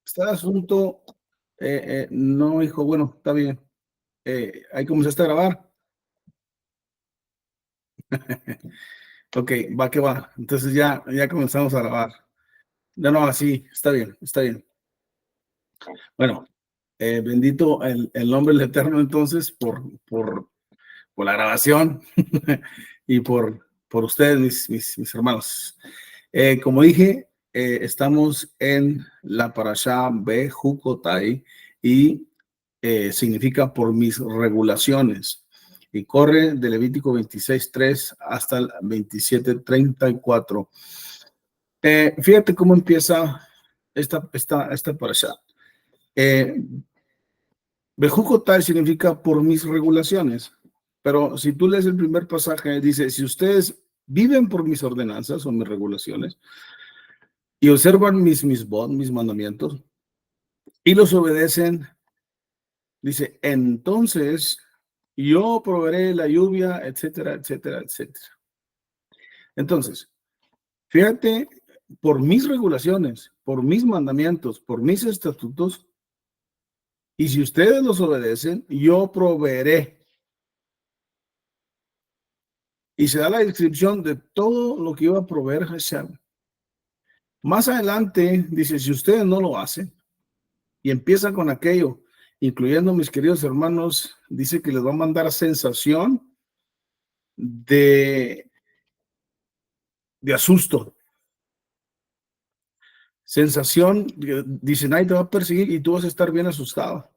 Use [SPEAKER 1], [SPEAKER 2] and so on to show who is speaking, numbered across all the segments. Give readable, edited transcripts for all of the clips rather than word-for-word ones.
[SPEAKER 1] Está el asunto, no, hijo, bueno, está bien. Ahí comenzaste a grabar. Ok, va que va. Entonces ya comenzamos a grabar. No, no, así, está bien, está bien. Bueno, bendito el nombre del Eterno entonces por la grabación y por ustedes, mis hermanos. Como dije, estamos en la Parashá Bejucotai y significa por mis regulaciones. Y corre de Levítico 26:3 hasta el 27:34. Fíjate cómo empieza esta parasha. Bejucotai significa por mis regulaciones. Pero si tú lees el primer pasaje, dice, si ustedes viven por mis ordenanzas o mis regulaciones y observan mis mandamientos y los obedecen, dice, entonces yo proveeré la lluvia, etcétera, etcétera, etcétera. Entonces, fíjate, por mis regulaciones, por mis mandamientos, por mis estatutos, y si ustedes los obedecen, yo proveeré. Y se da la descripción de todo lo que iba a proveer Hashem. Más adelante dice, si ustedes no lo hacen, y empieza con aquello, incluyendo mis queridos hermanos, dice que les va a mandar sensación de asusto. Sensación, dice, nadie te va a perseguir y tú vas a estar bien asustado.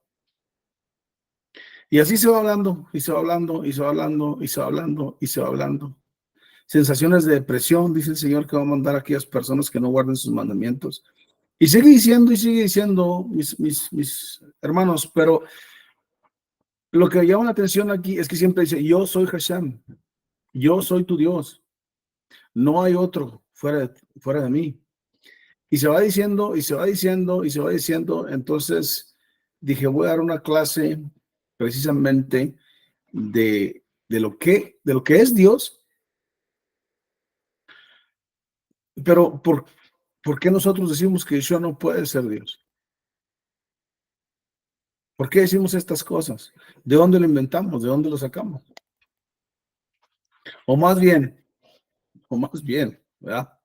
[SPEAKER 1] Y así se va hablando, y se va hablando, y se va hablando, y se va hablando, y se va hablando. Sensaciones de depresión, dice el Señor, que va a mandar a aquellas personas que no guarden sus mandamientos. Y sigue diciendo, mis hermanos, pero lo que llama la atención aquí es que siempre dice, yo soy Hashem, yo soy tu Dios, no hay otro fuera de mí. Y se va diciendo, y se va diciendo, y se va diciendo. Entonces dije, voy a dar una clase precisamente de lo que es Dios, pero ¿por qué nosotros decimos que Yeshua no puede ser Dios? ¿Por qué decimos estas cosas? ¿De dónde lo inventamos? ¿De dónde lo sacamos? O más bien, ¿verdad?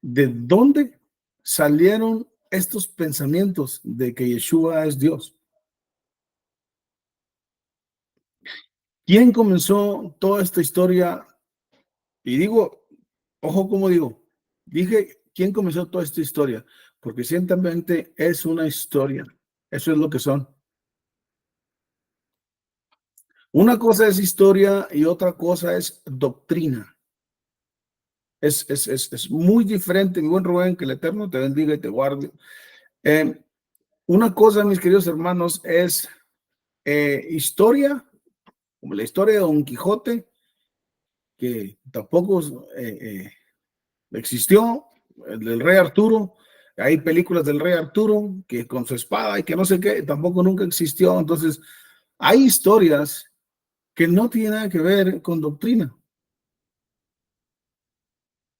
[SPEAKER 1] ¿De dónde salieron estos pensamientos de que Yeshua es Dios? ¿Quién comenzó toda esta historia? Y digo, ojo, como dije, ¿quién comenzó toda esta historia? Porque ciertamente es una historia. Eso es lo que son. Una cosa es historia y otra cosa es doctrina. Es muy diferente, mi buen Rubén, que el Eterno te bendiga y te guarde. Una cosa, mis queridos hermanos, es historia, como la historia de Don Quijote, que tampoco existió, el del Rey Arturo. Hay películas del Rey Arturo que con su espada y que no sé qué, tampoco nunca existió. Entonces, hay historias que no tienen nada que ver con doctrina.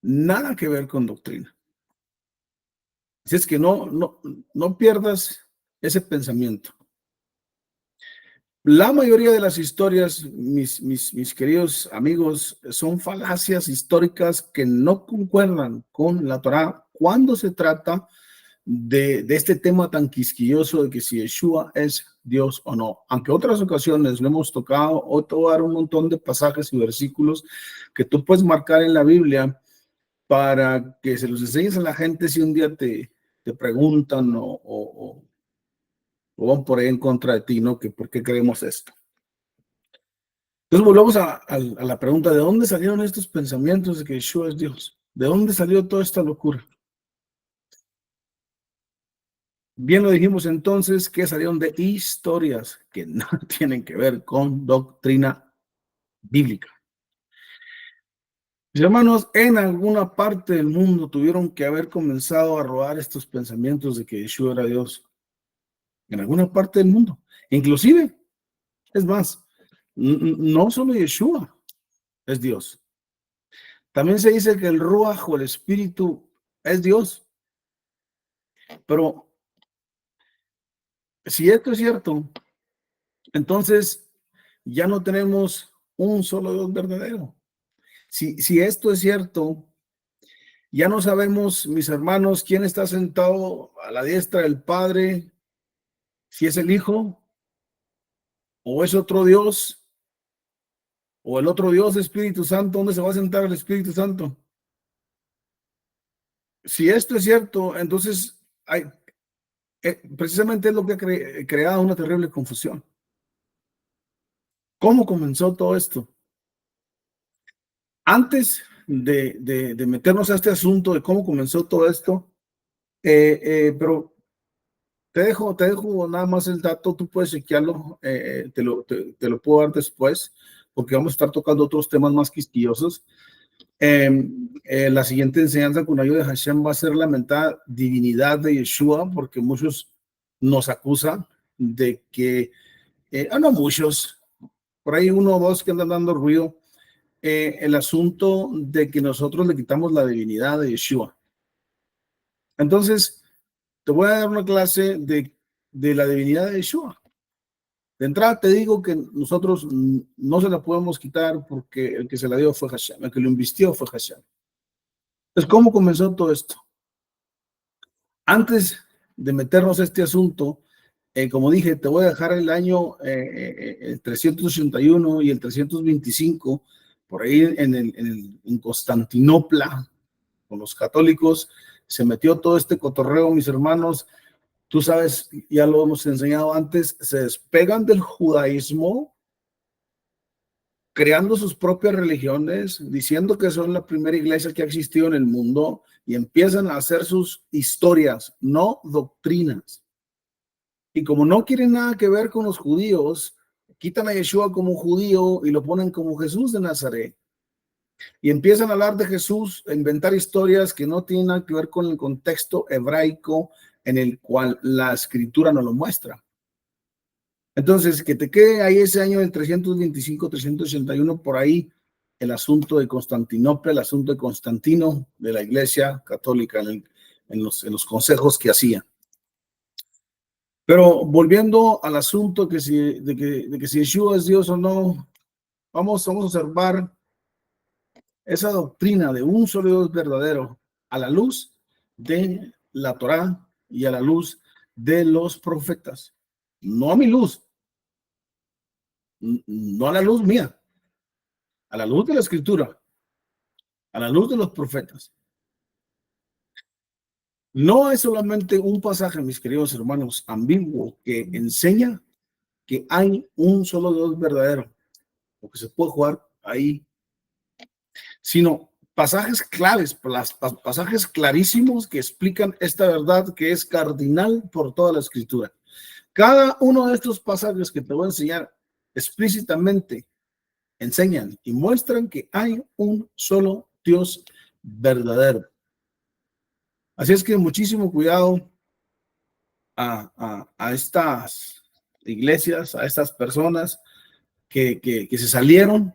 [SPEAKER 1] Nada que ver con doctrina. Así es que no pierdas ese pensamiento. La mayoría de las historias, mis queridos amigos, son falacias históricas que no concuerdan con la Torá cuando se trata de este tema tan quisquilloso de que si Yeshua es Dios o no. Aunque otras ocasiones lo hemos tocado, hoy te voy a dar un montón de pasajes y versículos que tú puedes marcar en la Biblia para que se los enseñes a la gente si un día te preguntan o van por ahí en contra de ti, ¿no? Que por qué creemos esto. Entonces volvemos a la pregunta, ¿de dónde salieron estos pensamientos de que Yeshua es Dios? ¿De dónde salió toda esta locura? Bien lo dijimos entonces, que salieron de historias que no tienen que ver con doctrina bíblica. Mis hermanos, en alguna parte del mundo tuvieron que haber comenzado a rodar estos pensamientos de que Yeshua era Dios. En alguna parte del mundo. Inclusive, es más, no solo Yeshua es Dios. También se dice que el Ruach o el Espíritu es Dios. Pero Si esto es cierto, entonces ya no tenemos un solo Dios verdadero. Si esto es cierto, ya no sabemos, mis hermanos, quién está sentado a la diestra del Padre, si es el Hijo o es otro Dios, o el otro Dios, Espíritu Santo. ¿Dónde se va a sentar el Espíritu Santo? Si esto es cierto, entonces precisamente es lo que ha creado una terrible confusión. ¿Cómo comenzó todo esto? Antes de meternos a este asunto de cómo comenzó todo esto, pero te dejo nada más el dato, tú puedes chequearlo, te lo puedo dar después, porque vamos a estar tocando otros temas más quisquillosos. La siguiente enseñanza con ayuda de Hashem va a ser la mentada divinidad de Yeshua, porque muchos nos acusan de que, no muchos, por ahí uno o dos que andan dando ruido, el asunto de que nosotros le quitamos la divinidad de Yeshua. Entonces, te voy a dar una clase de la divinidad de Yeshua. De entrada te digo que nosotros no se la podemos quitar porque el que se la dio fue Hashem, el que lo invistió fue Hashem. Entonces, ¿cómo comenzó todo esto? Antes de meternos a este asunto, como dije, te voy a dejar el año el 381 y el 325, por ahí en Constantinopla, con los católicos, se metió todo este cotorreo, mis hermanos. Tú sabes, ya lo hemos enseñado antes, se despegan del judaísmo, creando sus propias religiones, diciendo que son la primera iglesia que ha existido en el mundo y empiezan a hacer sus historias, no doctrinas. Y como no quieren nada que ver con los judíos, quitan a Yeshua como judío y lo ponen como Jesús de Nazaret. Y empiezan a hablar de Jesús, a inventar historias que no tienen nada que ver con el contexto hebraico en el cual la escritura nos lo muestra. Entonces, que te quede ahí ese año del 325, 381, por ahí el asunto de Constantinopla, el asunto de Constantino, de la Iglesia Católica, en los consejos que hacía. Pero volviendo al asunto de que si Yeshua es Dios o no, vamos a observar esa doctrina de un solo Dios verdadero a la luz de la Torá y a la luz de los profetas. No a mi luz, no a la luz mía, a la luz de la escritura, a la luz de los profetas. No es solamente un pasaje, mis queridos hermanos, ambiguo que enseña que hay un solo Dios verdadero, o que se puede jugar ahí, sino pasajes claves, pasajes clarísimos que explican esta verdad que es cardinal por toda la escritura. Cada uno de estos pasajes que te voy a enseñar explícitamente enseñan y muestran que hay un solo Dios verdadero. Así es que muchísimo cuidado a estas iglesias, a estas personas que se salieron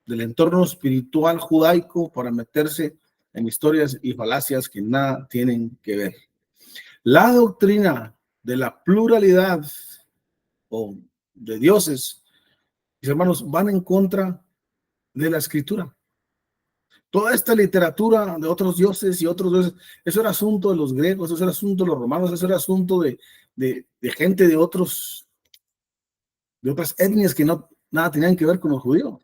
[SPEAKER 1] del entorno espiritual judaico para meterse en historias y falacias que nada tienen que ver. La doctrina de la pluralidad o de dioses, mis hermanos, van en contra de la escritura. Toda esta literatura de otros dioses y otros dioses, eso era asunto de los griegos, eso era asunto de los romanos, eso era asunto de gente de otras etnias que no nada tenían que ver con los judíos.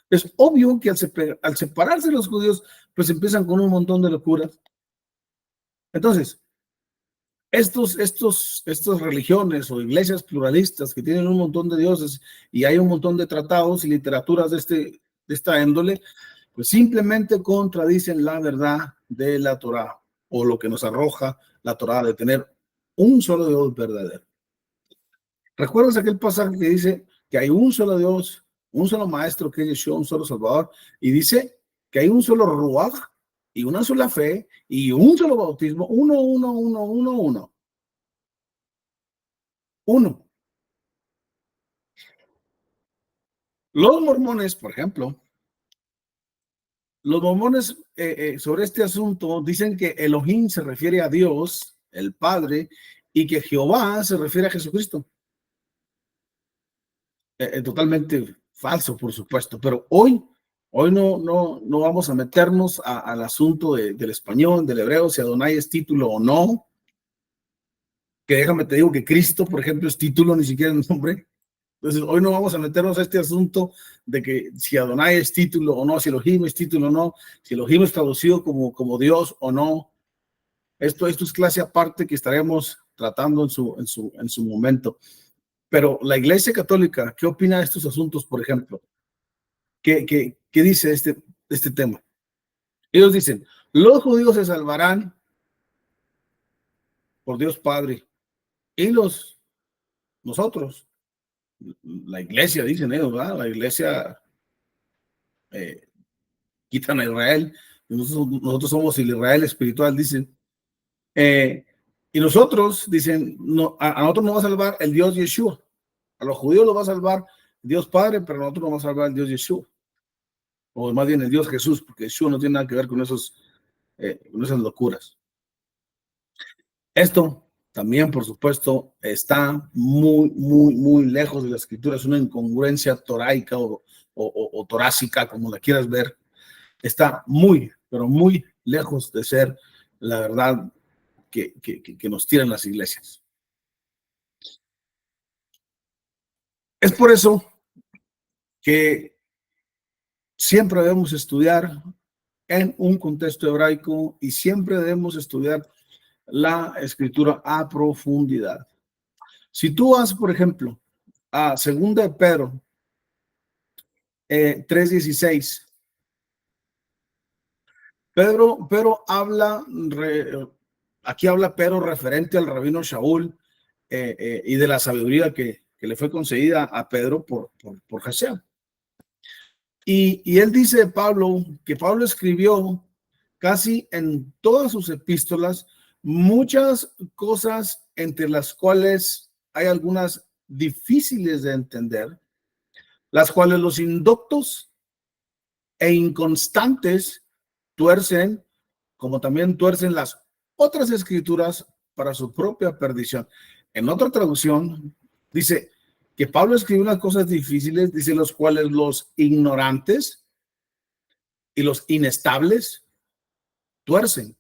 [SPEAKER 1] Es obvio que al separarse los judíos, pues empiezan con un montón de locuras. Entonces, estas religiones o iglesias pluralistas que tienen un montón de dioses y hay un montón de tratados y literaturas de esta índole, pues simplemente contradicen la verdad de la Torá o lo que nos arroja la Torá de tener un solo Dios verdadero. ¿Recuerdas aquel pasaje que dice que hay un solo Dios, un solo maestro que es Yeshua, un solo Salvador, y dice que hay un solo Ruach y una sola fe y un solo bautismo, uno? Los mormones, por ejemplo, los mormones sobre este asunto dicen que Elohim se refiere a Dios, el Padre, y que Jehová se refiere a Jesucristo. Totalmente falso, por supuesto, pero hoy no vamos a meternos al asunto del español, del hebreo, si Adonai es título o no, que déjame te digo que Cristo, por ejemplo, es título, ni siquiera es nombre. Entonces, hoy no vamos a meternos a este asunto de que si Adonai es título o no, si Elohim es título o no, si Elohim es traducido como Dios o no. Esto es clase aparte que estaremos tratando en su momento. Pero la Iglesia Católica, ¿qué opina de estos asuntos, por ejemplo? ¿Qué dice este tema? Ellos dicen, los judíos se salvarán por Dios Padre y nosotros, la iglesia, dicen ellos, ¿verdad? La iglesia eh, quitan a Israel, nosotros somos el Israel espiritual, dicen. Y nosotros, dicen, no, a nosotros nos va a salvar el Dios Yeshua. A los judíos los va a salvar Dios Padre, pero a nosotros nos va a salvar el Dios Yeshua. O más bien el Dios Jesús, porque Yeshua no tiene nada que ver con con esas locuras. Esto también, por supuesto, está muy lejos de la escritura. Es una incongruencia toraica o torácica, como la quieras ver. Está pero muy lejos de ser la verdad que nos tiran las iglesias. Es por eso que siempre debemos estudiar en un contexto hebraico y siempre debemos estudiar la escritura a profundidad. Si tú vas, por ejemplo, a 2 de Pedro 3:16, Pedro habla, aquí habla Pedro referente al rabino Shaul y de la sabiduría que le fue concedida a Pedro por Jesús. Y él dice, Pablo, que Pablo escribió casi en todas sus epístolas muchas cosas entre las cuales hay algunas difíciles de entender, las cuales los indoctos e inconstantes tuercen, como también tuercen las otras escrituras para su propia perdición. En otra traducción dice que Pablo escribe unas cosas difíciles, dice los cuales los ignorantes y los inestables tuercen,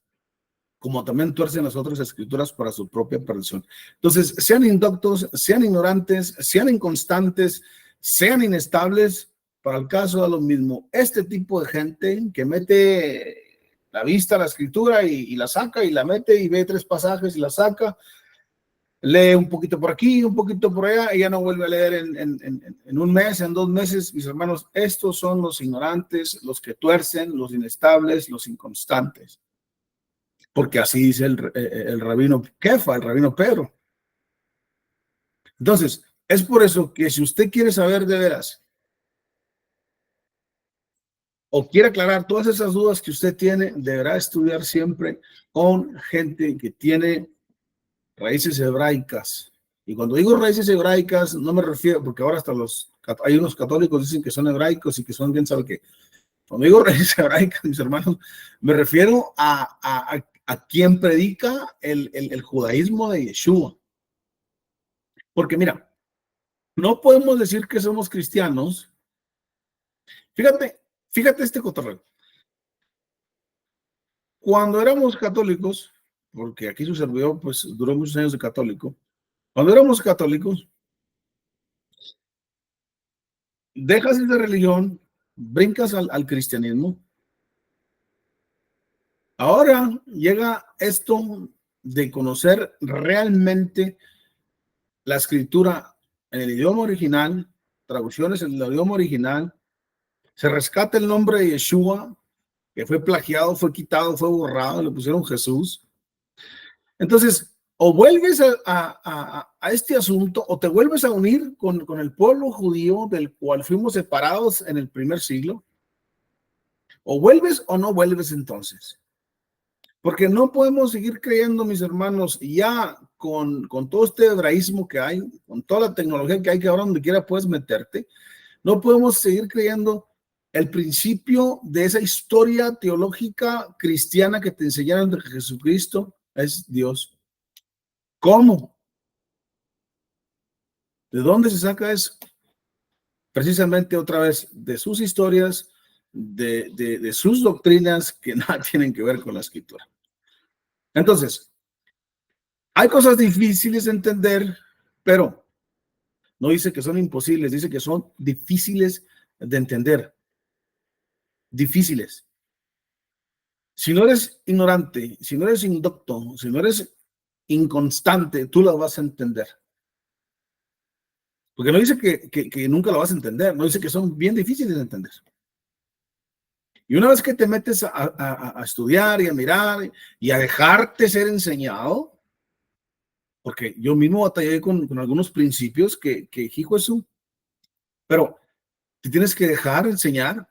[SPEAKER 1] como también tuercen las otras escrituras para su propia perdición. Entonces, sean indoctos, sean ignorantes, sean inconstantes, sean inestables, para el caso de lo mismo. Este tipo de gente que mete la vista a la escritura y la saca y la mete y ve 3 pasajes y la saca, lee un poquito por aquí, un poquito por allá y ya no vuelve a leer en un mes, en 2 meses. Mis hermanos, estos son los ignorantes, los que tuercen, los inestables, los inconstantes. Porque así dice el rabino Kefa, el rabino Pedro. Entonces, es por eso que si usted quiere saber de veras o quiere aclarar todas esas dudas que usted tiene, deberá estudiar siempre con gente que tiene raíces hebraicas. Y cuando digo raíces hebraicas, no me refiero, porque ahora hasta hay unos católicos dicen que son hebraicos y que son bien sabe qué. Cuando digo raíces hebraicas, mis hermanos, me refiero a quien predica el judaísmo de Yeshua. Porque mira, no podemos decir que somos cristianos. Fíjate este cotorreo. Cuando éramos católicos, porque aquí su servidor pues duró muchos años de católico, cuando éramos católicos, dejas esa religión, brincas al cristianismo. Ahora llega esto de conocer realmente la escritura en el idioma original, traducciones en el idioma original, se rescata el nombre de Yeshua, que fue plagiado, fue quitado, fue borrado, le pusieron Jesús. Entonces, o vuelves a este asunto, o te vuelves a unir con el pueblo judío del cual fuimos separados en el primer siglo, o vuelves o no vuelves entonces. Porque no podemos seguir creyendo, mis hermanos, ya con todo este hebraísmo que hay, con toda la tecnología que hay, que ahora donde quiera puedes meterte, no podemos seguir creyendo el principio de esa historia teológica cristiana que te enseñaron de que Jesucristo es Dios. ¿Cómo? ¿De dónde se saca eso? Precisamente otra vez de sus historias, de sus doctrinas que nada tienen que ver con la escritura. Entonces, hay cosas difíciles de entender, pero no dice que son imposibles, dice que son difíciles de entender. Difíciles. Si no eres ignorante, si no eres indocto, si no eres inconstante, tú las vas a entender. Porque no dice que nunca lo vas a entender, no dice que son bien difíciles de entender. Y una vez que te metes a estudiar y a mirar y a dejarte ser enseñado, porque yo mismo batallé con algunos principios que hijo Jesús, pero te tienes que dejar enseñar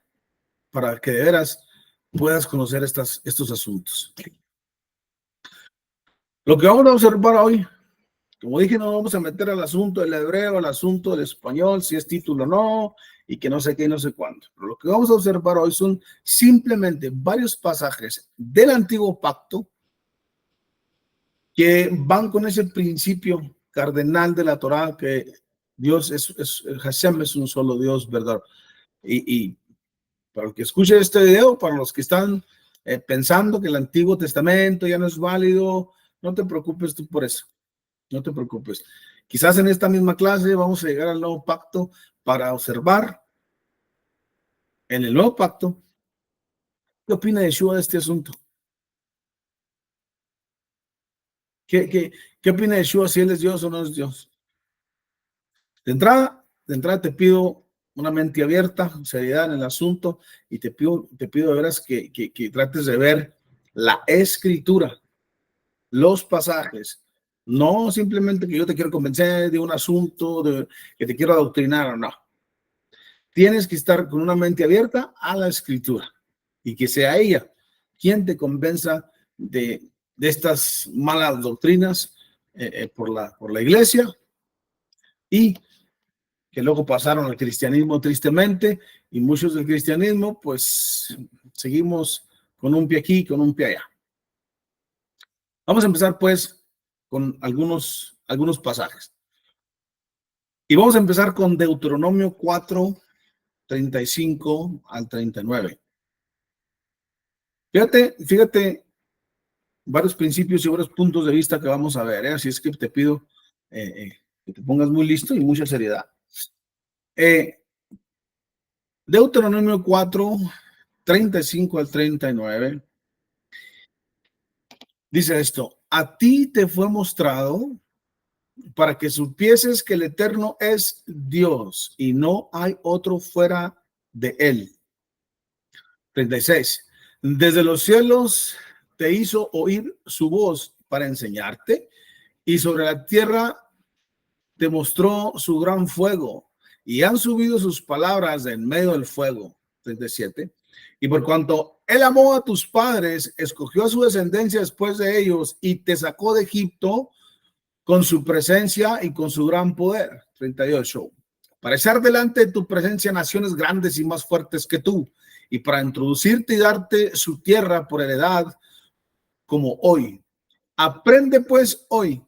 [SPEAKER 1] para que de veras puedas conocer estos asuntos. Lo que vamos a observar hoy, como dije, no vamos a meter al asunto del hebreo, al asunto del español, si es título o no, y que no sé qué y no sé cuándo. Pero lo que vamos a observar hoy son simplemente varios pasajes del antiguo pacto que van con ese principio cardenal de la Torá, que Dios Hashem es un solo Dios, ¿verdad? Y para el que escuche este video, para los que están pensando que el Antiguo Testamento ya no es válido, no te preocupes tú por eso. No te preocupes. Quizás en esta misma clase vamos a llegar al nuevo pacto para observar en el nuevo pacto qué opina Yeshua de este asunto. ¿Qué opina Yeshua si él es Dios o no es Dios? De entrada te pido una mente abierta, seriedad en el asunto, y te pido de veras que trates de ver la escritura, los pasajes, no simplemente que yo te quiero convencer de un asunto, que te quiero adoctrinar o no. Tienes que estar con una mente abierta a la escritura y que sea ella quien te convenza de estas malas doctrinas por la iglesia y que luego pasaron al cristianismo tristemente y muchos del cristianismo pues seguimos con un pie aquí, con un pie allá. Vamos a empezar pues con algunos pasajes. Y vamos a empezar con Deuteronomio 4, 35 al 39. Fíjate varios principios y varios puntos de vista que vamos a ver, ¿eh? Así es que te pido que te pongas muy listo y mucha seriedad. Deuteronomio 4, 35 al 39. Dice esto: a ti te fue mostrado para que supieses que el Eterno es Dios y no hay otro fuera de él. 36. Desde los cielos te hizo oír su voz para enseñarte, y sobre la tierra te mostró su gran fuego, y han subido sus palabras en medio del fuego. 37. Y por cuanto él amó a tus padres, escogió a su descendencia después de ellos, y te sacó de Egipto con su presencia y con su gran poder. 38. Para echar delante de tu presencia naciones grandes y más fuertes que tú, y para introducirte y darte su tierra por heredad, como hoy. Aprende pues hoy,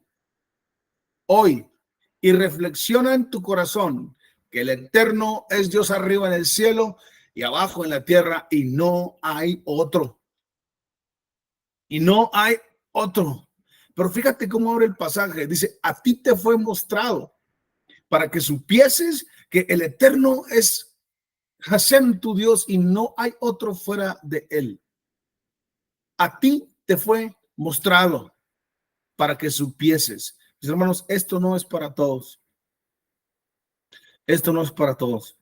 [SPEAKER 1] y reflexiona en tu corazón que el Eterno es Dios arriba en el cielo y abajo en la tierra, y no hay otro. Y no hay otro. Pero fíjate cómo abre el pasaje. Dice: a ti te fue mostrado para que supieses que el Eterno es Hashem tu Dios y no hay otro fuera de él. A ti te fue mostrado para que supieses. Mis hermanos, esto no es para todos. Esto no es para todos.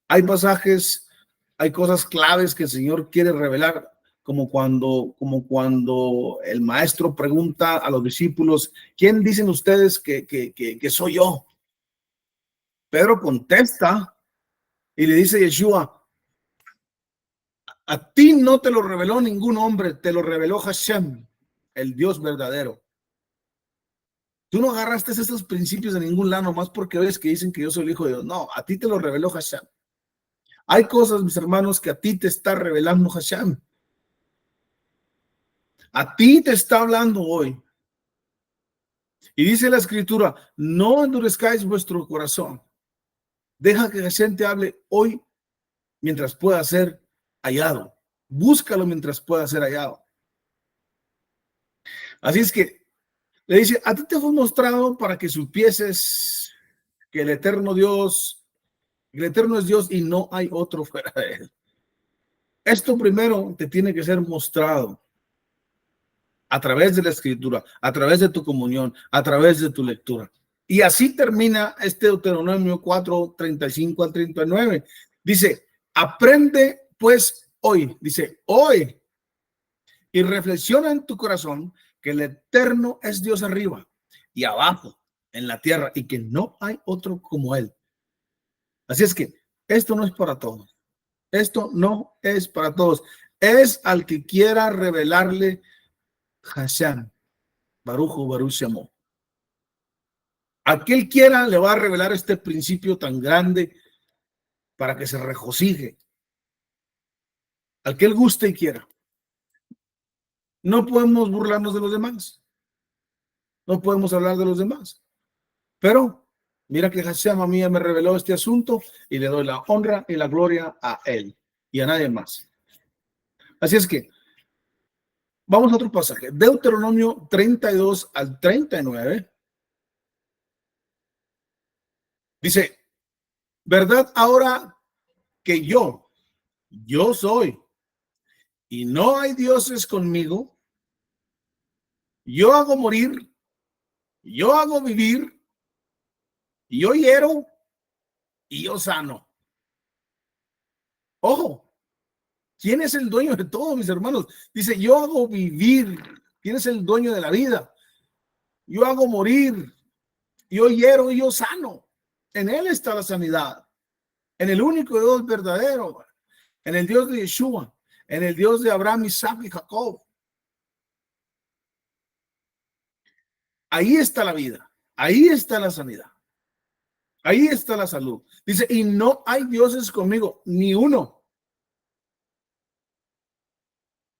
[SPEAKER 1] Hay pasajes, hay cosas claves que el Señor quiere revelar, como cuando el maestro pregunta a los discípulos: ¿quién dicen ustedes que soy yo? Pedro contesta y le dice a Yeshua: a ti no te lo reveló ningún hombre, te lo reveló Hashem, el Dios verdadero. Tú no agarraste estos principios de ningún lado nomás porque ves que dicen que yo soy el hijo de Dios. No, a ti te lo reveló Hashem. Hay cosas, mis hermanos, que a ti te está revelando Hashem. A ti te está hablando hoy. Y dice la escritura, no endurezcáis vuestro corazón. Deja que Hashem te hable hoy mientras pueda ser hallado. Búscalo mientras pueda ser hallado. Así es que le dice, a ti te fue mostrado para que supieses que el eterno es Dios y no hay otro fuera de él. Esto primero te tiene que ser mostrado a través de la escritura, a través de tu comunión, a través de tu lectura. Y así termina este Deuteronomio 4, 35 al 39. Dice, aprende pues hoy, dice, hoy, y reflexiona en tu corazón que el eterno es Dios arriba y abajo en la tierra y que no hay otro como él. Así es que esto no es para todos. Esto no es para todos. Es al que quiera revelarle Hashem, Baruch Shemo. Aquel quiera le va a revelar este principio tan grande para que se regocije. Al que él guste y quiera. No podemos burlarnos de los demás. No podemos hablar de los demás. Pero mira que Hashem a mí me reveló este asunto y le doy la honra y la gloria a él y a nadie más. Así es que vamos a otro pasaje. Deuteronomio 32 al 39. Dice, verdad ahora que yo soy y no hay dioses conmigo. Yo hago morir, yo hago vivir, yo hiero y yo sano. Ojo, ¿quién es el dueño de todo, mis hermanos? Dice, yo hago vivir. ¿Quién es el dueño de la vida? Yo hago morir, yo hiero y yo sano. En él está la sanidad. En el único Dios verdadero. En el Dios de Yeshua. En el Dios de Abraham, Isaac y Jacob. Ahí está la vida. Ahí está la sanidad. Ahí está la salud. Dice, y no hay dioses conmigo, ni uno.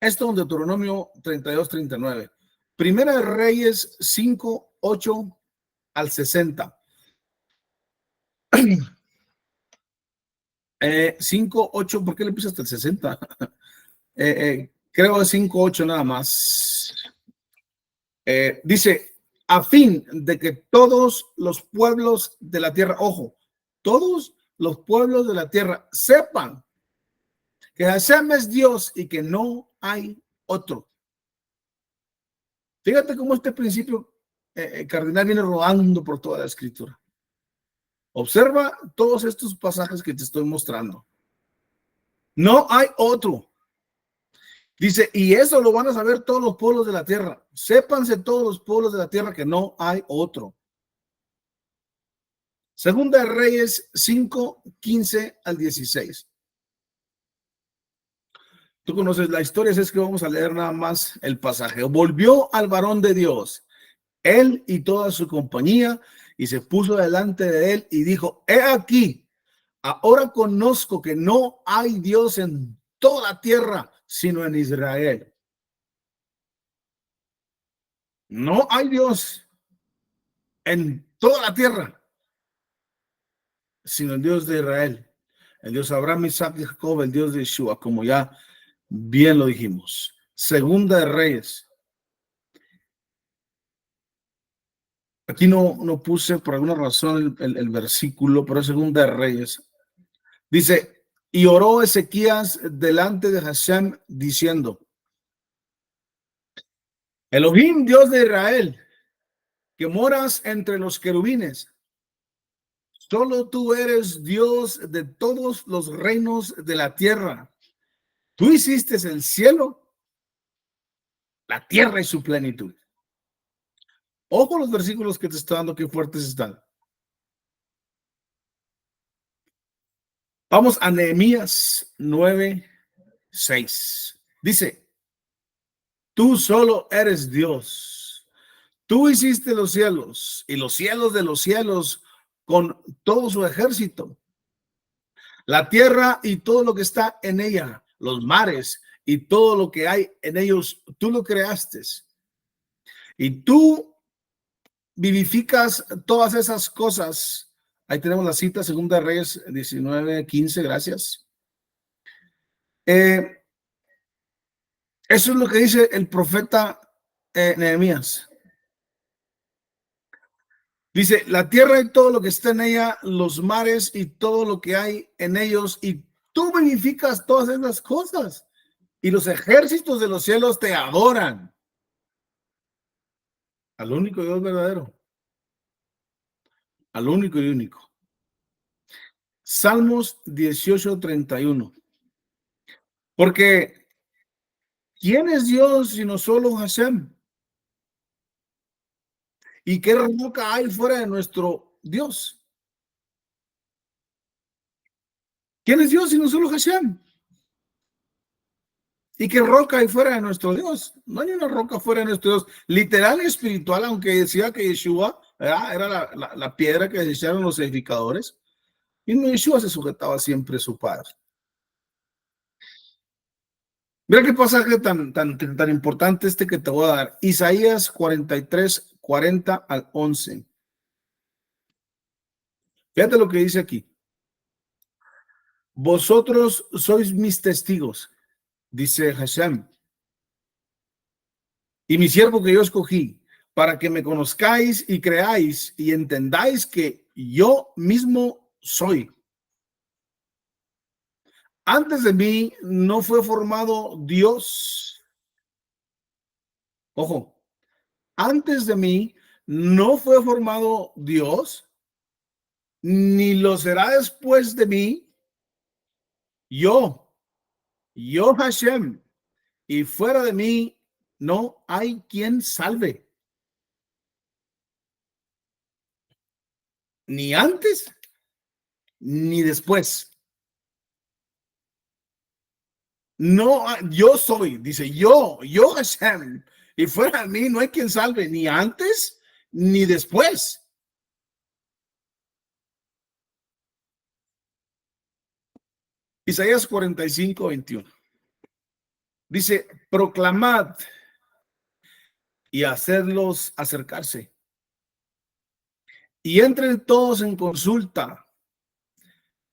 [SPEAKER 1] Esto en Deuteronomio 32, 39. Primera de Reyes 5, 8 al 60. 5, 8, ¿por qué le puse hasta el 60? Creo que 5, 8 nada más. Dice, a fin de que todos los pueblos de la tierra, ojo, todos los pueblos de la tierra sepan que Hashem es Dios y que no hay otro. Fíjate cómo este principio cardinal viene rodando por toda la escritura. Observa todos estos pasajes que te estoy mostrando. No hay otro. Dice, y eso lo van a saber todos los pueblos de la tierra. Sépanse todos los pueblos de la tierra que no hay otro. Segunda de Reyes 5, 15 al 16. Tú conoces la historia, es que vamos a leer nada más el pasaje. Volvió al varón de Dios, él y toda su compañía, y se puso delante de él y dijo, he aquí, ahora conozco que no hay Dios en toda la tierra, sino en Israel. No hay Dios en toda la tierra, sino el Dios de Israel, el Dios de Abraham, Isaac y Jacob, el Dios de Yeshua, como ya bien lo dijimos. Segunda de Reyes. Aquí no puse por alguna razón el versículo, pero es Segunda de Reyes. Dice, y oró Ezequías delante de Hashem diciendo, Elohim, Dios de Israel, que moras entre los querubines, solo tú eres Dios de todos los reinos de la tierra. Tú hiciste el cielo, la tierra y su plenitud. Ojo los versículos que te estoy dando, qué fuertes están. Vamos a Nehemías 9, 6. Dice, tú solo eres Dios. Tú hiciste los cielos y los cielos de los cielos con todo su ejército. La tierra y todo lo que está en ella, los mares y todo lo que hay en ellos, tú lo creaste. Y tú vivificas todas esas cosas. Ahí tenemos la cita, Segunda Reyes 19:15, gracias. Eso es lo que dice el profeta Nehemías. Dice, la tierra y todo lo que está en ella, los mares y todo lo que hay en ellos, y tú vivificas todas esas cosas, y los ejércitos de los cielos te adoran. Al único Dios verdadero. Al único y único. Salmos 18:31. Porque, ¿quién es Dios sino solo Hashem? ¿Y qué roca hay fuera de nuestro Dios? ¿Quién es Dios sino solo Hashem? ¿Y qué roca hay fuera de nuestro Dios? No hay una roca fuera de nuestro Dios. Literal y espiritual, aunque decía que Yeshua era la piedra que desecharon los edificadores. Y no, Yeshua se sujetaba siempre a su Padre. Mira qué pasaje tan importante este que te voy a dar. Isaías 43, 40 al 11. Fíjate lo que dice aquí. Vosotros sois mis testigos, dice Hashem, y mi siervo que yo escogí, para que me conozcáis y creáis y entendáis que yo mismo soy. Antes de mí no fue formado Dios. Ojo, antes de mí no fue formado Dios, ni lo será después de mí. Yo Hashem, y fuera de mí no hay quien salve. Ni antes ni después. No, yo soy, dice yo Hashem, y fuera de mí no hay quien salve, ni antes ni después. Isaías 45, 21. Dice, proclamad y hacedlos acercarse. Y entren todos en consulta.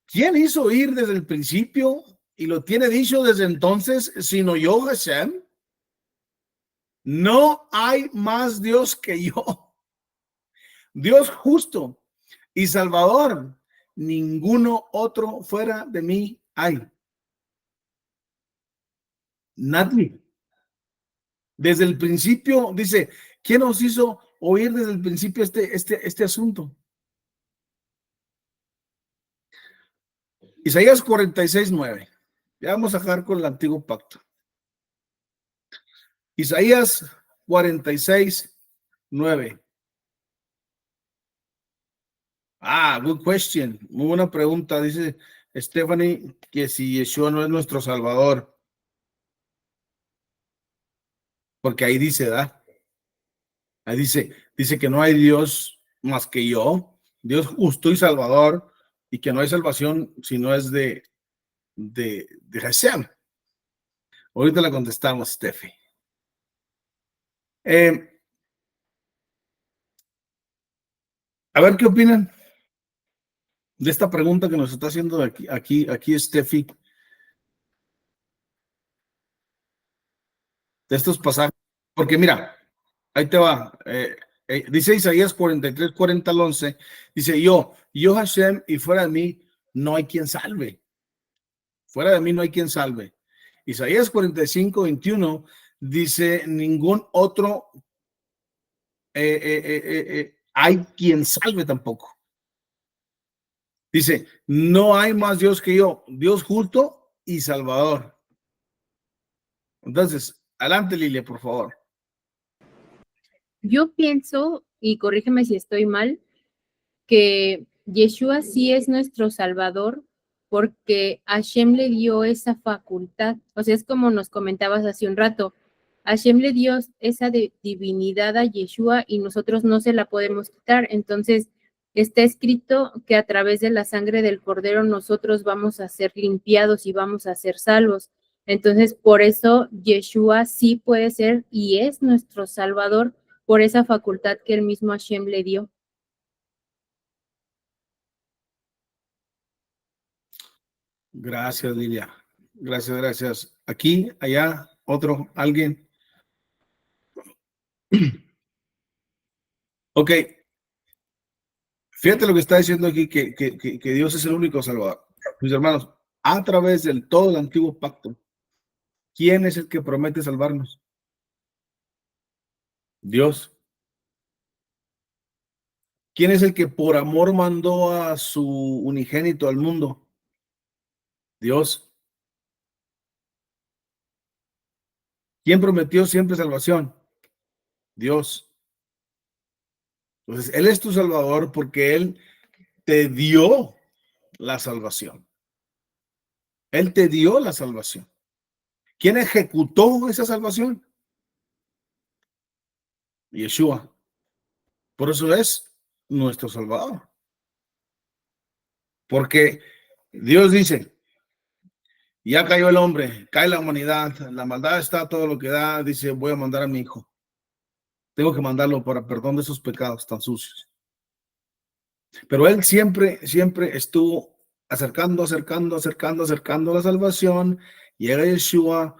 [SPEAKER 1] ¿Quién hizo oír desde el principio y lo tiene dicho desde entonces, sino yo, Hashem? No hay más Dios que yo. Dios justo y salvador. Ninguno otro fuera de mí hay. Nadie. Desde el principio, dice, ¿quién nos hizo oír desde el principio este asunto? Isaías 46, 9. Ya vamos a dejar con el antiguo pacto. Isaías 46, 9. Good question. Muy buena pregunta. Dice Stephanie que si Yeshua no es nuestro Salvador. Porque ahí dice, ¿verdad? Ahí dice que no hay Dios más que yo, Dios justo y salvador, y que no hay salvación si no es de Hashem. Ahorita la contestamos, Steffi. A ver qué opinan de esta pregunta que nos está haciendo aquí Steffi, de estos pasajes. Porque mira, ahí te va. Dice Isaías 43, 40 al 11. Dice, yo Hashem, y fuera de mí no hay quien salve. Fuera de mí no hay quien salve. Isaías 45, 21 dice, ningún otro hay quien salve tampoco. Dice, no hay más Dios que yo, Dios justo y salvador. Entonces, adelante, Lilia, por favor.
[SPEAKER 2] Yo pienso, y corrígeme si estoy mal, que Yeshua sí es nuestro Salvador porque Hashem le dio esa facultad. O sea, es como nos comentabas hace un rato. Hashem le dio esa divinidad a Yeshua y nosotros no se la podemos quitar. Entonces, está escrito que a través de la sangre del Cordero nosotros vamos a ser limpiados y vamos a ser salvos. Entonces, por eso Yeshua sí puede ser y es nuestro Salvador, por esa facultad que el mismo Hashem le dio.
[SPEAKER 1] Gracias, Lilia. Gracias, gracias. Aquí, allá, otro, alguien. Ok, fíjate lo que está diciendo aquí, que Dios es el único salvador. Mis hermanos, a través del todo el antiguo pacto, ¿quién es el que promete salvarnos? Dios. ¿Quién es el que por amor mandó a su unigénito al mundo? Dios. ¿Quién prometió siempre salvación? Dios. Entonces, Él es tu salvador porque Él te dio la salvación. Él te dio la salvación. ¿Quién ejecutó esa salvación? Yeshua. Por eso es nuestro salvador. Porque Dios dice, ya cayó el hombre, cae la humanidad, la maldad está todo lo que da, dice, voy a mandar a mi hijo. Tengo que mandarlo para perdón de esos pecados tan sucios. Pero Él siempre estuvo acercando la salvación. Llega Yeshua,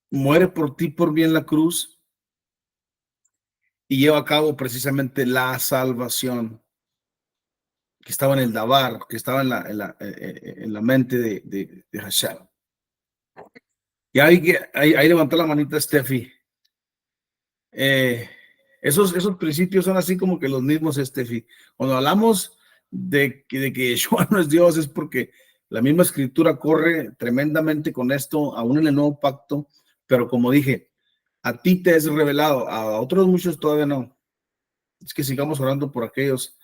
[SPEAKER 1] muere por ti por mí en la cruz y lleva a cabo precisamente la salvación que estaba en el Dabar, que estaba en la mente de Hashem. Y ahí levantó la manita Steffi. Esos principios son así como que los mismos, Steffi. Cuando hablamos de que Yeshua no es Dios, es porque la misma escritura corre tremendamente con esto, aún en el nuevo pacto, pero como dije, a ti te es revelado, a otros muchos todavía no. Es que sigamos orando por aquellos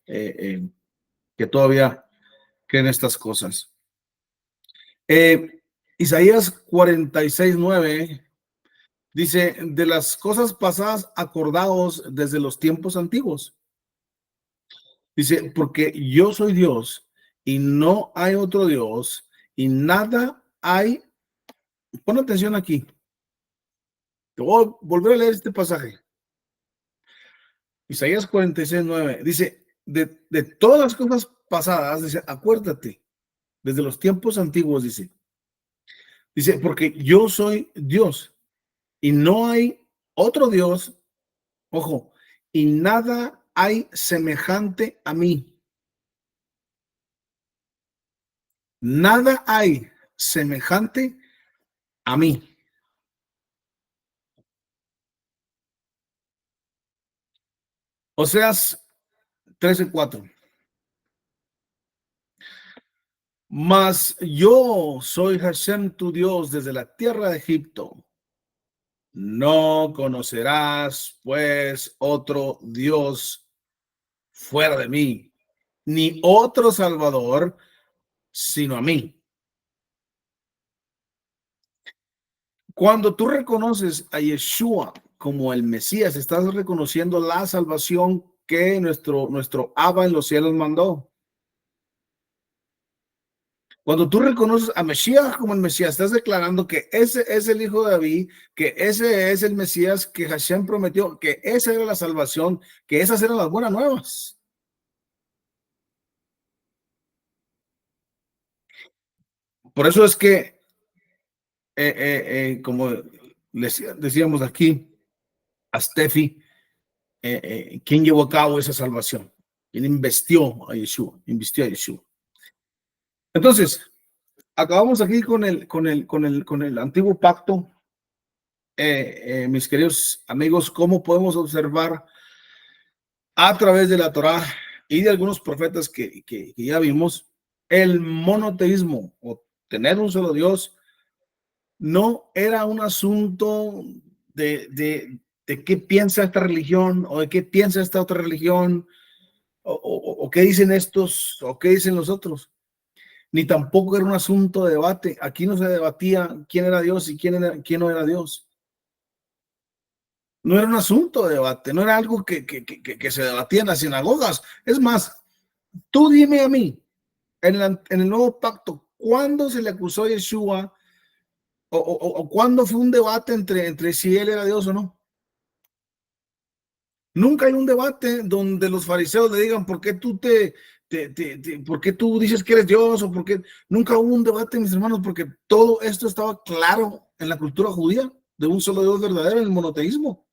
[SPEAKER 1] que todavía creen estas cosas. Isaías 46:9 dice, de las cosas pasadas acordaos desde los tiempos antiguos. Dice, porque yo soy Dios y no hay otro Dios y nada hay. Pon atención aquí. Te voy a volver a leer este pasaje. Isaías 46:9 dice, de todas las cosas pasadas, dice, acuérdate, desde los tiempos antiguos, dice, porque yo soy Dios y no hay otro Dios, ojo, y nada hay semejante a mí. Nada hay semejante a mí. Oseas 13:4. Mas yo soy Hashem tu Dios desde la tierra de Egipto. No conocerás, pues, otro Dios fuera de mí, ni otro Salvador, sino a mí. Cuando tú reconoces a Yeshua como el Mesías, estás reconociendo la salvación que nuestro Abba en los cielos mandó. Cuando tú reconoces a Mesías como el Mesías, estás declarando que ese es el hijo de David, que ese es el Mesías que Hashem prometió, que esa era la salvación, que esas eran las buenas nuevas. Por eso es que, como decíamos aquí, a Steffi, ¿quién llevó a cabo esa salvación? ¿Quién investió a Yeshua? Entonces, acabamos aquí con el antiguo pacto. Mis queridos amigos, ¿cómo podemos observar a través de la Torá y de algunos profetas que ya vimos el monoteísmo o tener un solo Dios? No era un asunto de qué piensa esta religión o de qué piensa esta otra religión o qué dicen estos o qué dicen los otros. Ni tampoco era un asunto de debate. Aquí no se debatía quién era Dios y quién no era Dios. No era un asunto de debate, no era algo que se debatía en las sinagogas. Es más, tú dime a mí, en el nuevo pacto, ¿cuándo se le acusó a Yeshua o cuándo fue un debate entre si él era Dios o no? Nunca hay un debate donde los fariseos le digan por qué tú por qué tú dices que eres Dios o por qué. Nunca hubo un debate, mis hermanos, porque todo esto estaba claro en la cultura judía de un solo Dios verdadero, el monoteísmo.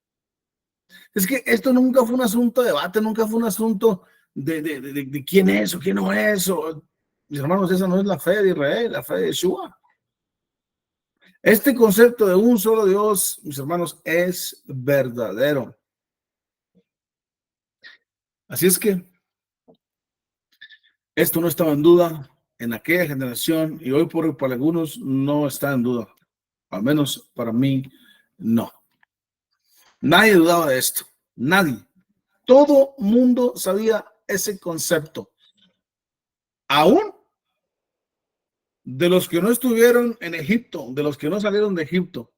[SPEAKER 1] Es que esto nunca fue un asunto de debate, nunca fue un asunto de quién es o quién no es. Mis hermanos, esa no es la fe de Israel, la fe de Yeshua. Este concepto de un solo Dios, mis hermanos, es verdadero. Así es que esto no estaba en duda en aquella generación y hoy para algunos no está en duda. Al menos para mí, no. Nadie dudaba de esto. Nadie. Todo mundo sabía ese concepto. Aún de los que no estuvieron en Egipto, de los que no salieron de Egipto.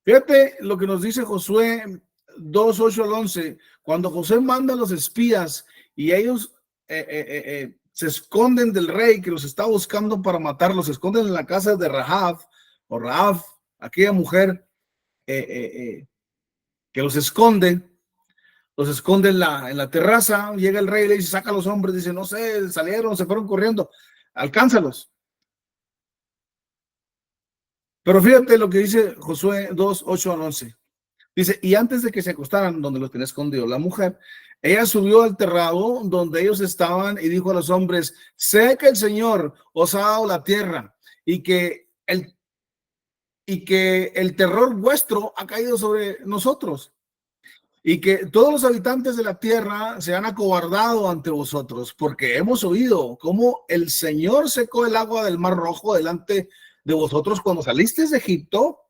[SPEAKER 1] Fíjate lo que nos dice Josué 2, 8 al 11. Cuando José manda a los espías y ellos se esconden del rey que los está buscando para matarlos, se esconden en la casa de Rahab, o Rahab, aquella mujer que los esconde en la terraza. Llega el rey y le dice, saca a los hombres, dice, no sé, salieron, se fueron corriendo, alcánzalos. Pero fíjate lo que dice Josué 2, 8 al 11. Dice, y antes de que se acostaran donde los tenía escondido la mujer, ella subió al terrado donde ellos estaban y dijo a los hombres, sé que el Señor os ha dado la tierra y que el terror vuestro ha caído sobre nosotros y que todos los habitantes de la tierra se han acobardado ante vosotros, porque hemos oído cómo el Señor secó el agua del Mar Rojo delante de vosotros cuando salisteis de Egipto,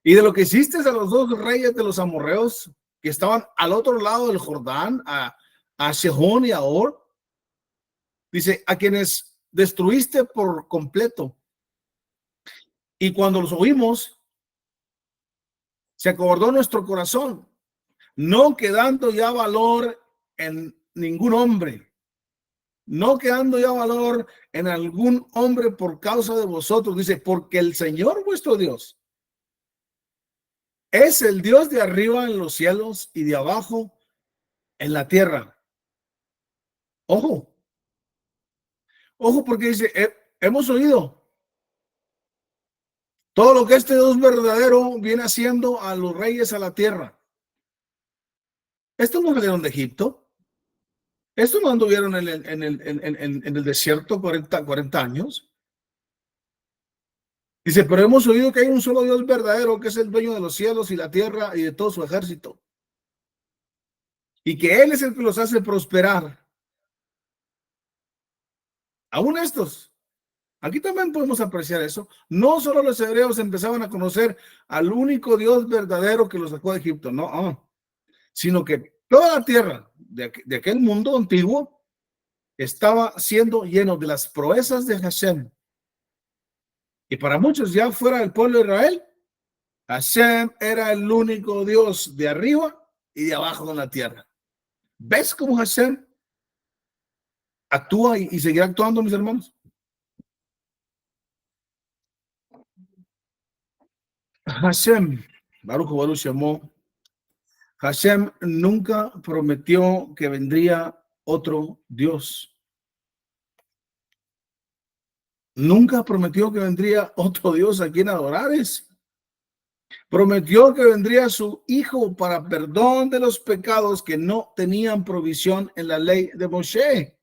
[SPEAKER 1] y de lo que hiciste a los dos reyes de los amorreos que estaban al otro lado del Jordán, a Sehón y a Or. Dice, a quienes destruiste por completo. Y cuando los oímos, se acobardó nuestro corazón, no quedando ya valor en ningún hombre, no quedando ya valor en algún hombre por causa de vosotros. Dice, porque el Señor vuestro Dios es el Dios de arriba en los cielos y de abajo en la tierra. Ojo, ojo, porque dice, hemos oído todo lo que este Dios verdadero viene haciendo a los reyes a la tierra. Estos no salieron de Egipto. Estos no anduvieron en el desierto 40 años. Dice, pero hemos oído que hay un solo Dios verdadero, que es el dueño de los cielos y la tierra y de todo su ejército. Y que Él es el que los hace prosperar. Aún estos. Aquí también podemos apreciar eso. No solo los hebreos empezaban a conocer al único Dios verdadero que los sacó de Egipto, no, sino que toda la tierra de aquel mundo antiguo estaba siendo lleno de las proezas de Hashem. Y para muchos, ya fuera del pueblo de Israel, Hashem era el único Dios de arriba y de abajo de la tierra. ¿Ves cómo Hashem actúa y seguirá actuando, mis hermanos? Hashem, Baruch Baruch Shemo, Hashem nunca prometió que vendría otro Dios. Nunca prometió que vendría otro Dios a quien adorares. Prometió que vendría su Hijo para perdón de los pecados que no tenían provisión en la ley de Moshe.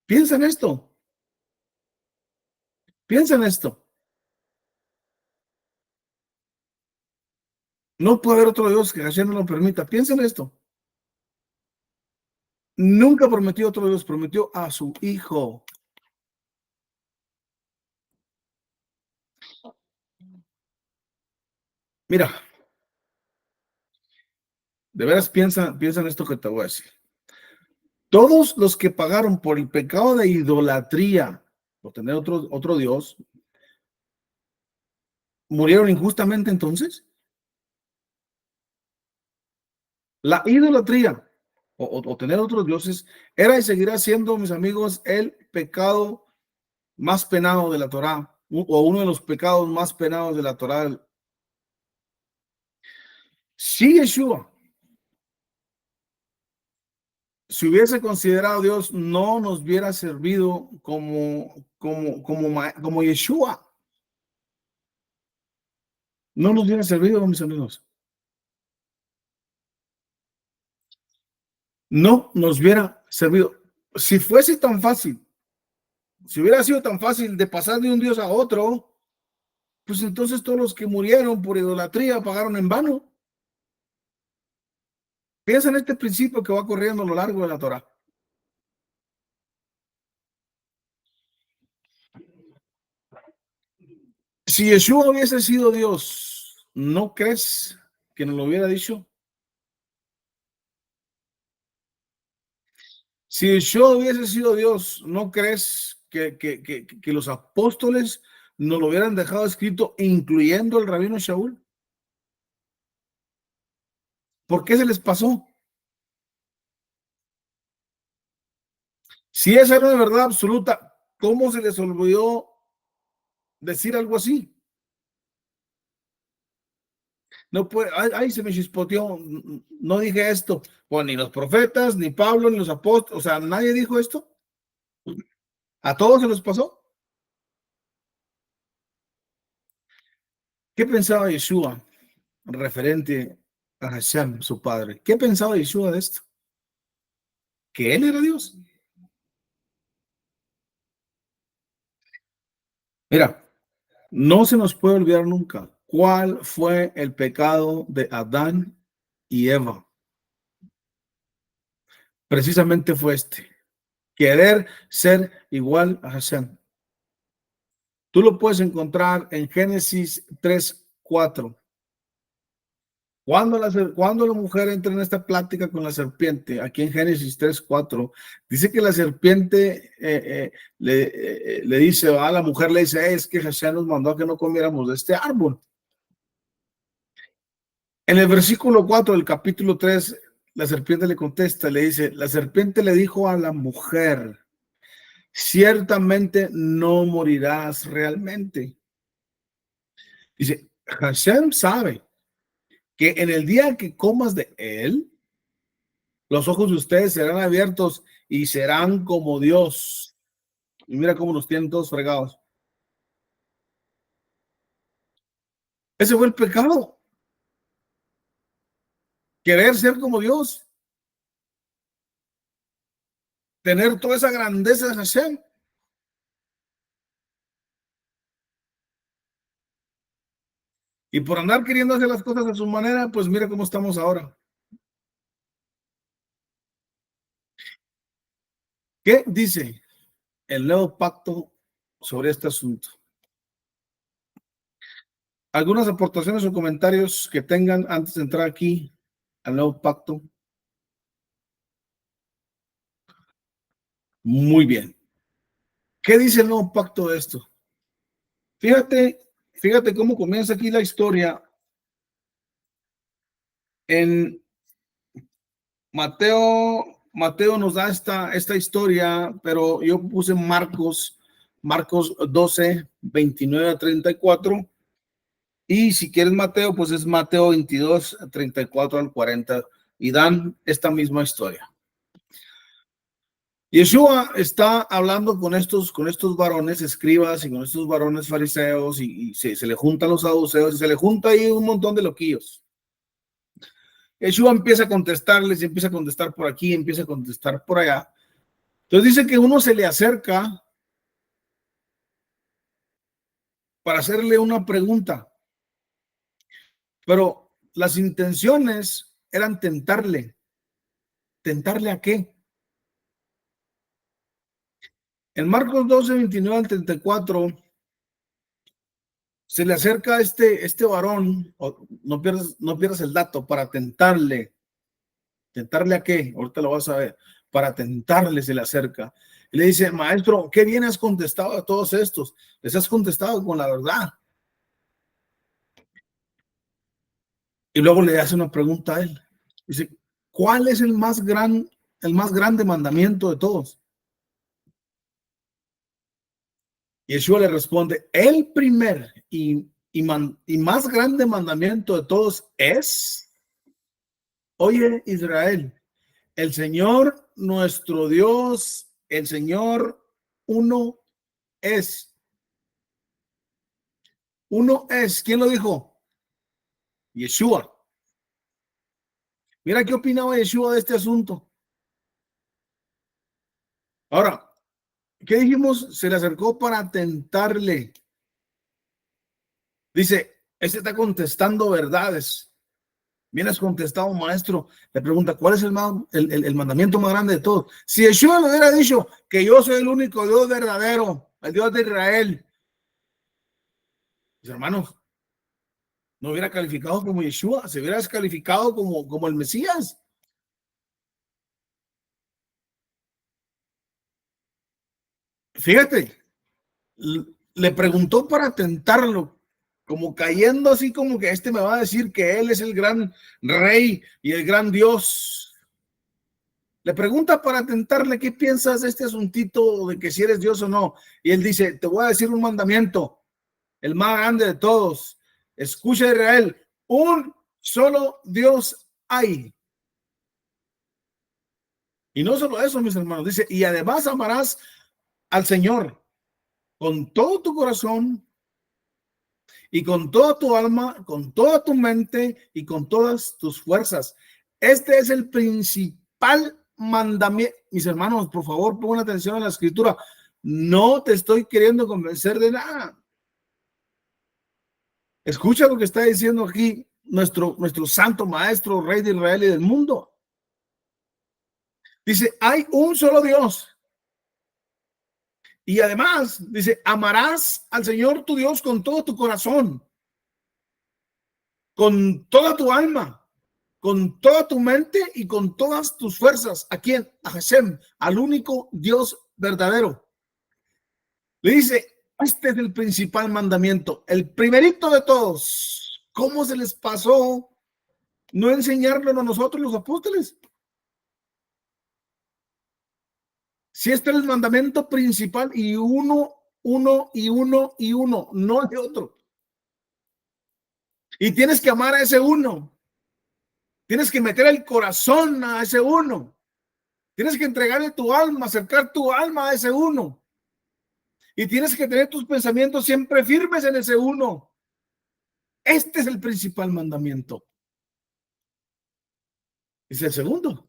[SPEAKER 1] Piensa en esto. Piensa en esto. No puede haber otro Dios que Hashem no lo permita. Piensa en esto. Nunca prometió otro Dios, prometió a su Hijo. Mira, de veras piensa en esto que te voy a decir. Todos los que pagaron por el pecado de idolatría, por tener otro Dios, ¿murieron injustamente entonces? La idolatría o tener otros dioses era y seguirá siendo, mis amigos, el pecado más penado de la Torá, o uno de los pecados más penados de la Torá. Si Yeshua se hubiese considerado Dios, no nos hubiera servido como Yeshua. No nos hubiera servido, mis amigos. No nos hubiera servido. Si fuese tan fácil, si hubiera sido tan fácil de pasar de un Dios a otro, pues entonces todos los que murieron por idolatría pagaron en vano. Piensa en este principio que va corriendo a lo largo de la Torah. Si Yeshua hubiese sido Dios, ¿no crees que nos lo hubiera dicho? Si Yeshua hubiese sido Dios, ¿no crees que los apóstoles nos lo hubieran dejado escrito, incluyendo el rabino Shaul? ¿Por qué se les pasó? Si esa era una verdad absoluta, ¿cómo se les olvidó decir algo así? No puede, ay, se me chispoteó, no dije esto. Pues ni los profetas, ni Pablo, ni los apóstoles, o sea, nadie dijo esto. A todos se les pasó. ¿Qué pensaba Yeshua referente a Hashem, su padre? ¿Qué pensaba Yeshua de esto? ¿Que él era Dios? Mira, no se nos puede olvidar nunca cuál fue el pecado de Adán y Eva. Precisamente fue este: querer ser igual a Hashem. Tú lo puedes encontrar en Génesis 3:4. Cuando la mujer entra en esta plática con la serpiente, aquí en Génesis 3:4, dice que la serpiente le dice, a la mujer le dice, es que Hashem nos mandó a que no comiéramos de este árbol. En el versículo 4 del capítulo 3, la serpiente le contesta, le dice, la serpiente le dijo a la mujer, ciertamente no morirás realmente. Dice, Hashem sabe que en el día que comas de él, los ojos de ustedes serán abiertos y serán como Dios. Y mira cómo nos tienen todos fregados. Ese fue el pecado. Querer ser como Dios. Tener toda esa grandeza de Hashem. Y por andar queriendo hacer las cosas a su manera, pues mira cómo estamos ahora. ¿Qué dice el nuevo pacto sobre este asunto? ¿Algunas aportaciones o comentarios que tengan antes de entrar aquí al nuevo pacto? Muy bien. ¿Qué dice el nuevo pacto de esto? Fíjate cómo comienza aquí la historia en Mateo nos da esta historia, pero yo puse Marcos 12, 29 a 34. Y si quieres Mateo, pues es Mateo 22, 34 al 40. Y dan esta misma historia. Yeshua está hablando con estos varones escribas y con estos varones fariseos y se le juntan los saduceos y se le junta ahí un montón de loquillos. Yeshua empieza a contestarles, empieza a contestar por aquí, empieza a contestar por allá. Entonces dice que uno se le acerca para hacerle una pregunta, pero las intenciones eran tentarle. ¿Tentarle a qué? En Marcos 12, 29 al 34, se le acerca este varón, no pierdas el dato, para tentarle. ¿Tentarle a qué? Ahorita lo vas a ver. Para tentarle se le acerca. Y le dice, maestro, qué bien has contestado a todos estos. Les has contestado con la verdad. Y luego le hace una pregunta a él. Dice, ¿cuál es el más grande mandamiento de todos? Y Yeshua le responde, el primer y más grande mandamiento de todos es, Oye, Israel, el Señor nuestro Dios, el Señor uno es. Uno es. ¿Quién lo dijo? Yeshua. Mira qué opinaba Yeshua de este asunto. Ahora, ¿qué dijimos? Se le acercó para tentarle. Dice, este está contestando verdades. Vienes contestado, maestro. Le pregunta, ¿cuál es el mandamiento más grande de todos? Si Yeshua le hubiera dicho que yo soy el único Dios verdadero, el Dios de Israel, mis hermanos, no hubiera calificado como Yeshua, se hubiera descalificado como el Mesías. Fíjate, le preguntó para tentarlo, como cayendo así como que este me va a decir que él es el gran rey y el gran Dios. Le pregunta para tentarle, ¿qué piensas de este asuntito de que si eres Dios o no? Y él dice, te voy a decir un mandamiento, el más grande de todos. Escucha, Israel, un solo Dios hay. Y no solo eso, mis hermanos, dice, y además amarás al Señor con todo tu corazón y con toda tu alma, con toda tu mente y con todas tus fuerzas. Este es el principal mandamiento. Mis hermanos, por favor, pongan atención a la escritura. No te estoy queriendo convencer de nada. Escucha lo que está diciendo aquí nuestro santo maestro, rey de Israel y del mundo. Dice, hay un solo Dios. Y además, dice, amarás al Señor tu Dios con todo tu corazón, con toda tu alma, con toda tu mente y con todas tus fuerzas. ¿A quién? A Hashem, al único Dios verdadero. Le dice, este es el principal mandamiento, el primerito de todos. ¿Cómo se les pasó no enseñarlo a nosotros los apóstoles? Si este es el mandamiento principal y uno, no hay otro. Y tienes que amar a ese uno. Tienes que meter el corazón a ese uno. Tienes que entregarle tu alma, acercar tu alma a ese uno. Y tienes que tener tus pensamientos siempre firmes en ese uno. Este es el principal mandamiento. Es el segundo.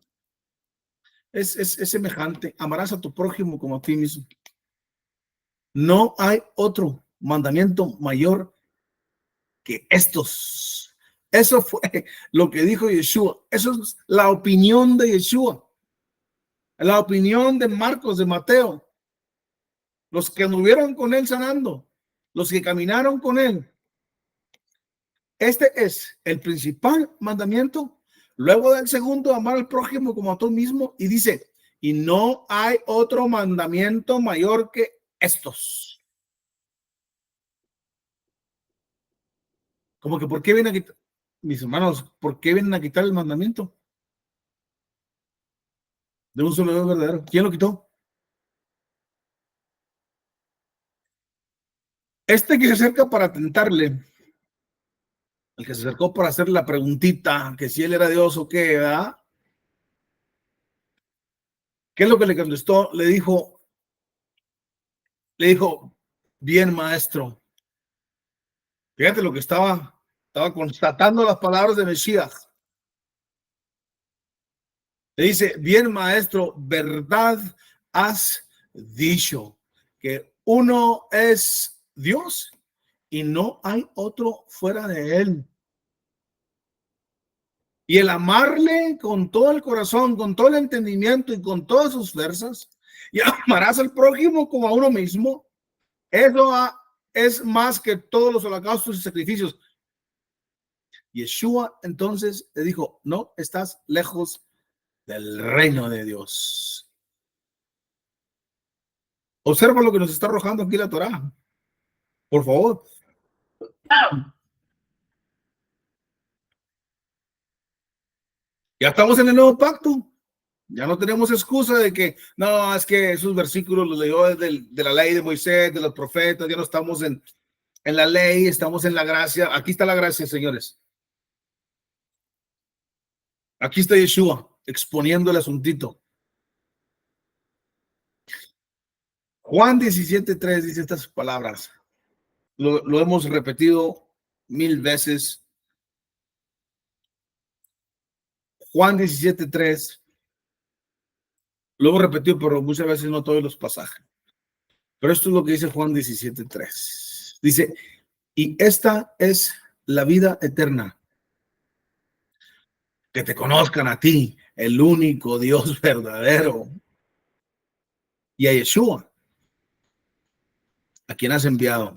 [SPEAKER 1] Es semejante. Amarás a tu prójimo como a ti mismo. No hay otro mandamiento mayor que estos. Eso fue lo que dijo Yeshua. Eso es la opinión de Yeshua. La opinión de Marcos, de Mateo. Los que anduvieron con él sanando. Los que caminaron con él. Este es el principal mandamiento. Luego del segundo, amar al prójimo como a tú mismo. Y dice, y no hay otro mandamiento mayor que estos. Como que, ¿por qué vienen a quitar? Mis hermanos, ¿por qué vienen a quitar el mandamiento? De un solo Dios verdadero. ¿Quién lo quitó? Este que se acerca para tentarle, el que se acercó para hacer la preguntita, que si él era Dios o qué, ¿verdad? ¿Qué es lo que le contestó? Le dijo, bien, maestro. Fíjate lo que estaba constatando las palabras de Mesías. Le dice, bien, maestro, verdad has dicho, que uno es Dios y no hay otro fuera de él. Y el amarle con todo el corazón, con todo el entendimiento y con todas sus fuerzas, y amarás al prójimo como a uno mismo, eso es más que todos los holocaustos y sacrificios. Yeshua entonces le dijo, no estás lejos del reino de Dios. Observa lo que nos está arrojando aquí la Torá. Por favor. Ya estamos en el nuevo pacto. Ya no tenemos excusa de que, no, es que esos versículos los leyó de la ley de Moisés, de los profetas, ya no estamos en la ley, estamos en la gracia. Aquí está la gracia, señores. Aquí está Yeshua exponiendo el asuntito. Juan 17:3 dice estas palabras. Lo hemos repetido 1000 veces. Juan 17:3. Lo hemos repetido, pero muchas veces no todos los pasajes. Pero esto es lo que dice Juan 17:3. Dice, y esta es la vida eterna, que te conozcan a ti, el único Dios verdadero, y a Yeshua, a quien has enviado.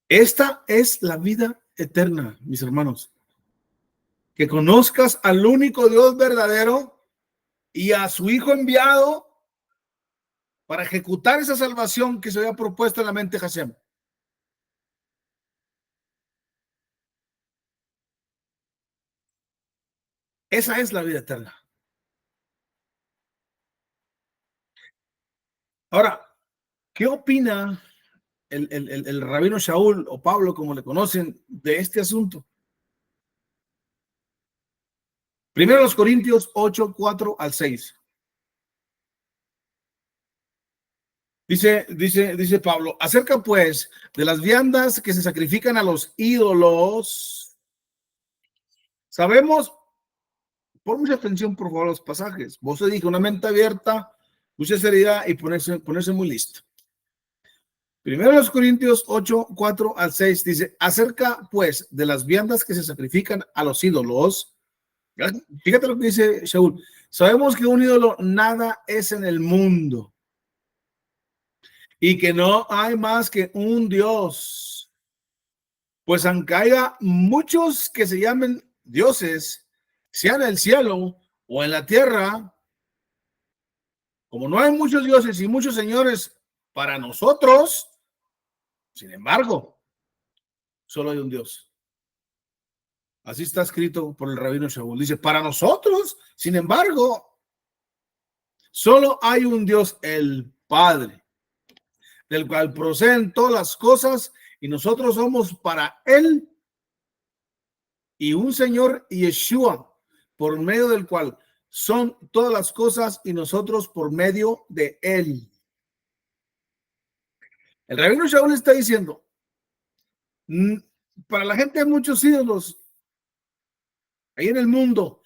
[SPEAKER 1] Esta es la vida eterna, mis hermanos, que conozcas al único Dios verdadero y a su Hijo enviado para ejecutar esa salvación que se había propuesto en la mente de Hashem. Esa es la vida eterna. Ahora, ¿qué opina el rabino Shaul o Pablo, como le conocen, de este asunto? Primero los Corintios 8:4-6. Dice Pablo, acerca pues de las viandas que se sacrifican a los ídolos, sabemos, por mucha atención por favor a los pasajes, vos te dije una mente abierta, mucha seriedad y ponerse muy listo. Primero los Corintios 8:4-6 dice, acerca pues de las viandas que se sacrifican a los ídolos, fíjate lo que dice Shaul, sabemos que un ídolo nada es en el mundo y que no hay más que un Dios, pues aunque haya muchos que se llamen dioses, sea en el cielo o en la tierra, como no hay muchos dioses y muchos señores para nosotros, sin embargo, solo hay un Dios. Así está escrito por el rabino Shaul. Dice, para nosotros, sin embargo, solo hay un Dios, el Padre, del cual proceden todas las cosas y nosotros somos para Él, y un Señor Yeshua, por medio del cual son todas las cosas y nosotros por medio de Él. El rabino Shaul está diciendo, para la gente hay muchos ídolos ahí en el mundo.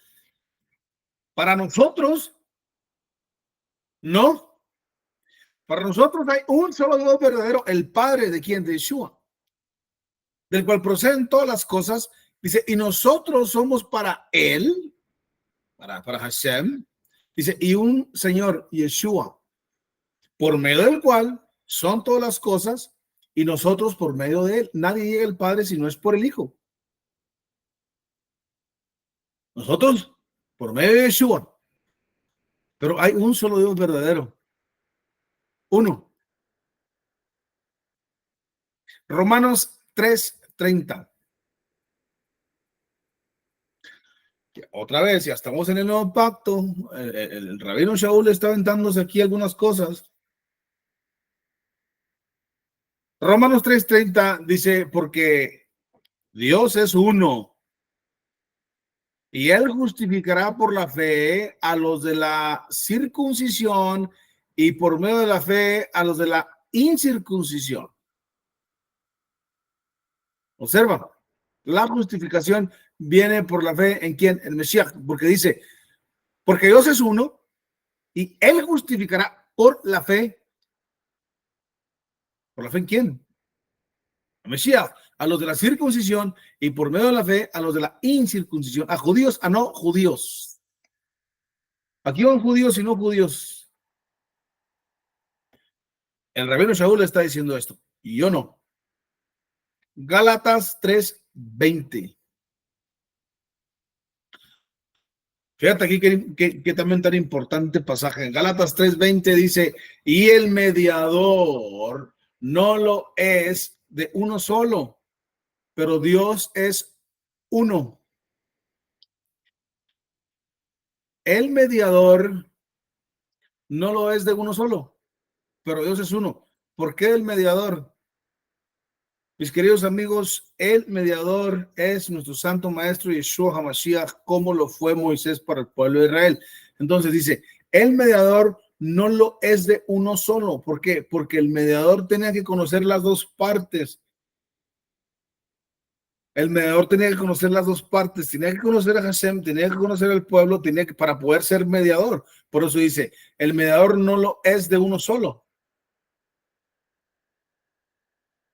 [SPEAKER 1] Para nosotros, no. Para nosotros hay un solo Dios verdadero, el Padre de quien, de Yeshua, del cual proceden todas las cosas. Dice, y nosotros somos para Él, para Hashem. Dice, y un Señor, Yeshua, por medio del cual son todas las cosas, y nosotros por medio de Él. Nadie llega al Padre si no es por el Hijo. Nosotros por medio de Yeshua. Pero hay un solo Dios verdadero. Uno. Romanos 3:30. Otra vez, ya estamos en el nuevo pacto. El rabino Shaul está aventándose aquí algunas cosas. Romanos 3:30 dice, porque Dios es uno y Él justificará por la fe a los de la circuncisión y por medio de la fe a los de la incircuncisión. Observa, la justificación viene por la fe en quién, en Mesías, porque dice, porque Dios es uno y Él justificará por la fe. ¿Por la fe en quién? A Mesías, a los de la circuncisión y por medio de la fe a los de la incircuncisión, a judíos, a no judíos. Aquí van judíos y no judíos. El rabino Shaul está diciendo esto y yo no. Gálatas 3:20. Fíjate aquí que también tan importante pasaje. En Gálatas 3:20 dice, y el mediador no lo es de uno solo, pero Dios es uno. El mediador no lo es de uno solo, pero Dios es uno. ¿Por qué el mediador? Mis queridos amigos, el mediador es nuestro santo maestro Yeshua HaMashiach, como lo fue Moisés para el pueblo de Israel. Entonces dice, el mediador no lo es de uno solo. ¿Por qué? Porque el mediador tenía que conocer las dos partes. El mediador tenía que conocer las dos partes, tenía que conocer a Hashem, tenía que conocer al pueblo, tenía que, para poder ser mediador. Por eso dice, el mediador no lo es de uno solo.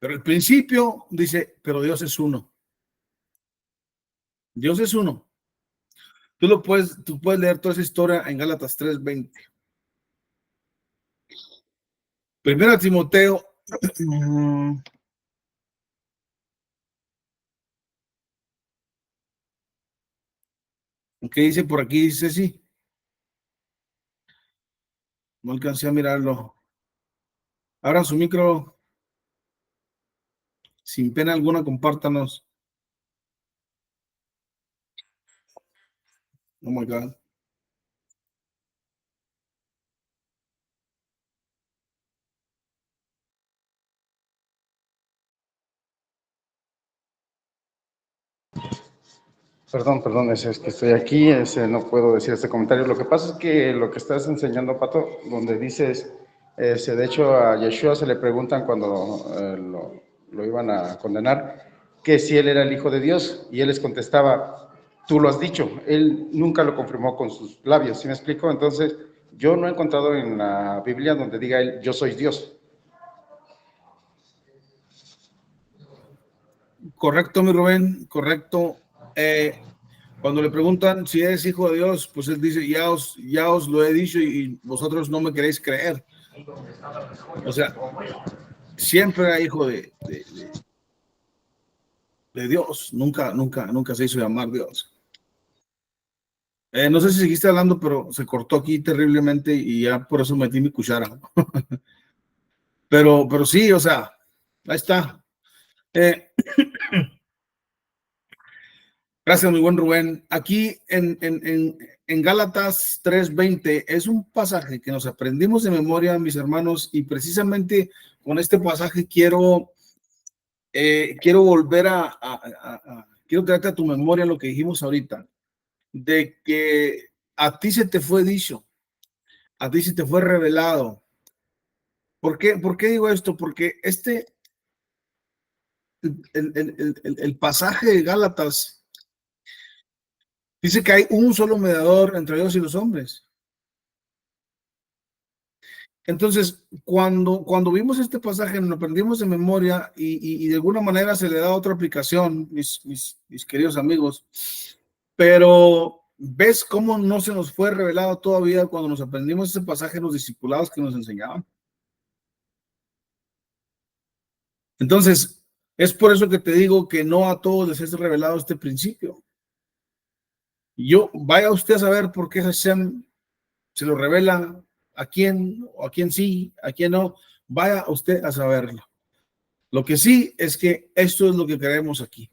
[SPEAKER 1] Pero el principio dice, pero Dios es uno. Dios es uno. Tú puedes leer toda esa historia en Gálatas 3:20. Primera Timoteo. ¿Qué dice por aquí? Dice sí. No alcancé a mirarlo. Abran su micro. Sin pena alguna, compártanos. Oh my God.
[SPEAKER 3] Perdón, es que estoy aquí, no puedo decir este comentario. Lo que pasa es que lo que estás enseñando, Pato, donde dices, de hecho a Yeshua se le preguntan cuando lo iban a condenar, que si él era el Hijo de Dios, y él les contestaba, tú lo has dicho. Él nunca lo confirmó con sus labios, ¿sí me explico? Entonces, yo no he encontrado en la Biblia donde diga él, yo soy Dios.
[SPEAKER 1] Correcto, mi Rubén, correcto. Cuando le preguntan si es hijo de Dios, pues él dice, ya os lo he dicho y vosotros no me queréis creer. O sea, siempre era hijo de Dios, nunca se hizo llamar Dios. No sé si seguiste hablando, pero se cortó aquí terriblemente y ya por eso metí mi cuchara. Pero sí, o sea, ahí está. Gracias, mi buen Rubén. Aquí en Gálatas 3:20 es un pasaje que nos aprendimos de memoria, mis hermanos, y precisamente con este pasaje quiero volver quiero traerte a tu memoria lo que dijimos ahorita, de que a ti se te fue dicho, a ti se te fue revelado. ¿Por qué digo esto? Porque el pasaje de Gálatas dice que hay un solo mediador entre Dios y los hombres. Entonces, cuando vimos este pasaje, nos lo aprendimos de memoria y de alguna manera se le da otra aplicación, mis queridos amigos, pero ¿ves cómo no se nos fue revelado todavía cuando nos aprendimos ese pasaje los discipulados que nos enseñaban? Entonces, es por eso que te digo que no a todos les es revelado este principio. Vaya usted a saber por qué Hashem se lo revela a quién, o a quién sí, a quién no. Vaya usted a saberlo. Lo que sí es que esto es lo que creemos aquí.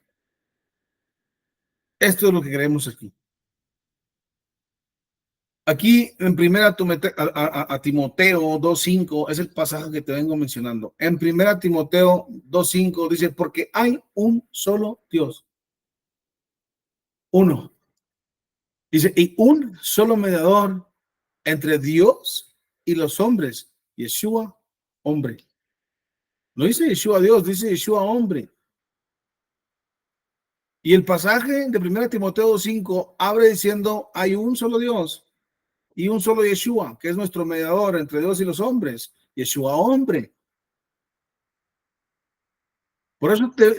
[SPEAKER 1] Esto es lo que creemos aquí. Aquí en primera Timoteo 2:5 es el pasaje que te vengo mencionando. En primera Timoteo 2:5 dice, porque hay un solo Dios. Uno. Dice, y un solo mediador entre Dios y los hombres. Yeshua, hombre. No dice Yeshua Dios, dice Yeshua, hombre. Y el pasaje de 1 Timoteo 2:5 abre diciendo, hay un solo Dios y un solo Yeshua, que es nuestro mediador entre Dios y los hombres. Yeshua, hombre. Por eso te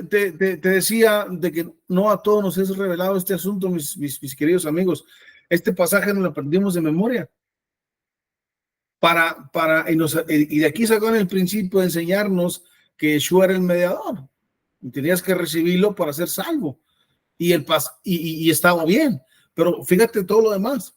[SPEAKER 1] decía de que no a todos nos es revelado este asunto, mis queridos amigos. Este pasaje nos lo aprendimos de memoria. Y de aquí sacaron el principio de enseñarnos que Yeshua era el mediador. Y tenías que recibirlo para ser salvo. Y estaba bien. Pero fíjate todo lo demás.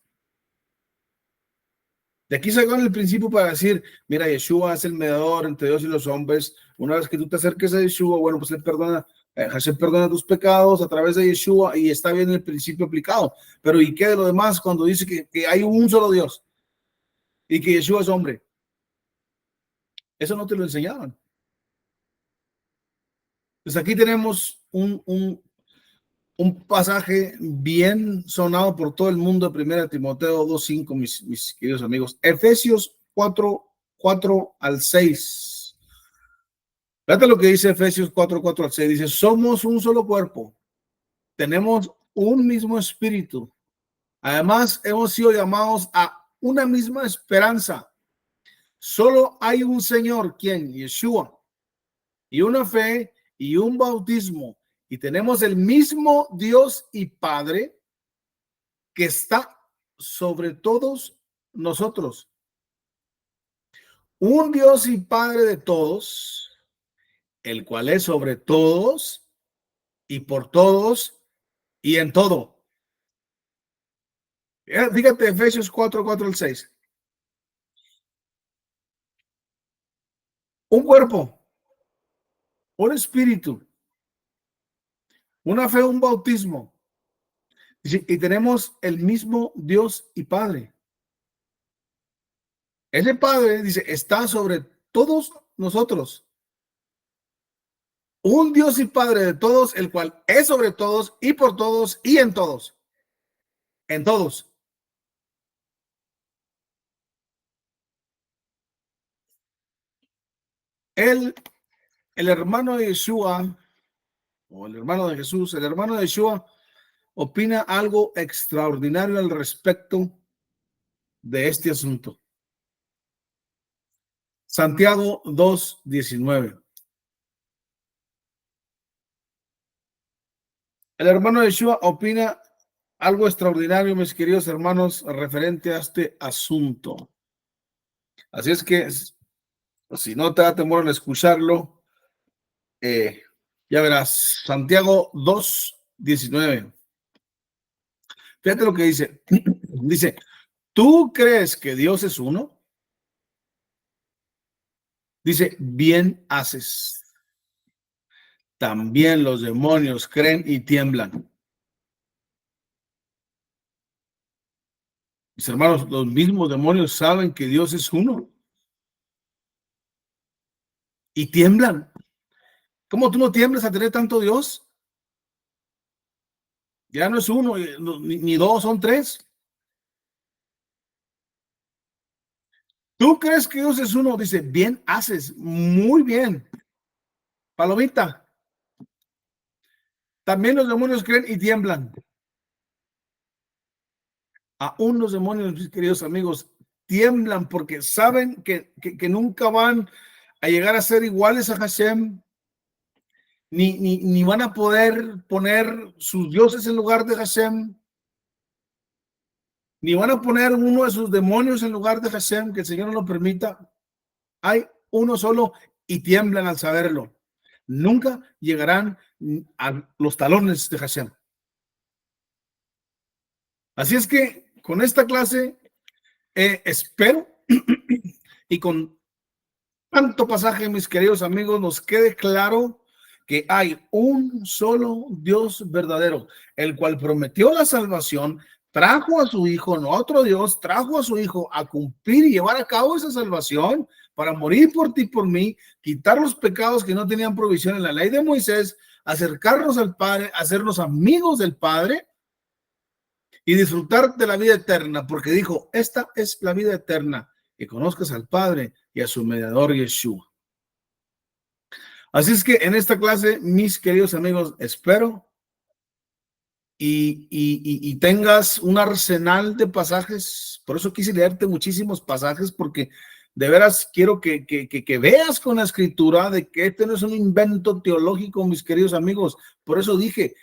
[SPEAKER 1] De aquí sacaron el principio para decir, mira, Yeshua es el mediador entre Dios y los hombres. Una vez que tú te acerques a Yeshua, bueno, pues él perdona, Hashem perdona tus pecados a través de Yeshua y está bien el principio aplicado. Pero ¿y qué de lo demás cuando dice que hay un solo Dios y que Yeshua es hombre? Eso no te lo enseñaban. Pues aquí tenemos un pasaje bien sonado por todo el mundo de 1 Timoteo 2:5, mis queridos amigos. Efesios 4:4 al 6. Fíjate lo que dice Efesios 4:4 al 6. Dice, somos un solo cuerpo, tenemos un mismo espíritu. Además, hemos sido llamados a una misma esperanza. Solo hay un Señor, ¿quién? Yeshua. Y una fe y un bautismo. Y tenemos el mismo Dios y Padre que está sobre todos nosotros. Un Dios y Padre de todos, el cual es sobre todos y por todos y en todo. Fíjate, Efesios 4:4 al 6. Un cuerpo, un espíritu, una fe, un bautismo. Y tenemos el mismo Dios y Padre. Ese Padre, dice, está sobre todos nosotros. Un Dios y Padre de todos, el cual es sobre todos y por todos y en todos. En todos. El hermano de Yeshua, o el hermano de Jesús, el hermano de Yeshua, opina algo extraordinario al respecto de este asunto. Santiago 2:19. El hermano de Yeshua opina algo extraordinario, mis queridos hermanos, referente a este asunto. Así es que, si no te da temor en escucharlo, ya verás. Santiago 2:19. Fíjate lo que dice. Dice, ¿tú crees que Dios es uno? Dice, bien haces. También los demonios creen y tiemblan. Mis hermanos, los mismos demonios saben que Dios es uno y tiemblan. ¿Cómo tú no tiemblas a tener tanto Dios? Ya no es uno, ni dos, son tres. ¿Tú crees que Dios es uno? Dice, bien haces, muy bien. Palomita. También los demonios creen y tiemblan. Aún los demonios, mis queridos amigos, tiemblan porque saben que nunca van a llegar a ser iguales a Hashem, ni van a poder poner sus dioses en lugar de Hashem, ni van a poner uno de sus demonios en lugar de Hashem, que el Señor no lo permita. Hay uno solo y tiemblan al saberlo. Nunca llegarán a los talones de Hashem. Así es que con esta clase espero y con tanto pasaje, mis queridos amigos, nos quede claro que hay un solo Dios verdadero, el cual prometió la salvación, trajo a su Hijo, no a otro Dios, trajo a su Hijo a cumplir y llevar a cabo esa salvación para morir por ti y por mí, quitar los pecados que no tenían provisión en la ley de Moisés, acercarnos al Padre, hacernos amigos del Padre y disfrutar de la vida eterna, porque dijo, esta es la vida eterna, que conozcas al Padre y a su mediador Yeshua. Así es que en esta clase, mis queridos amigos, espero y tengas un arsenal de pasajes. Por eso quise leerte muchísimos pasajes, porque de veras quiero que veas con la escritura de que este no es un invento teológico, mis queridos amigos. Por eso dije,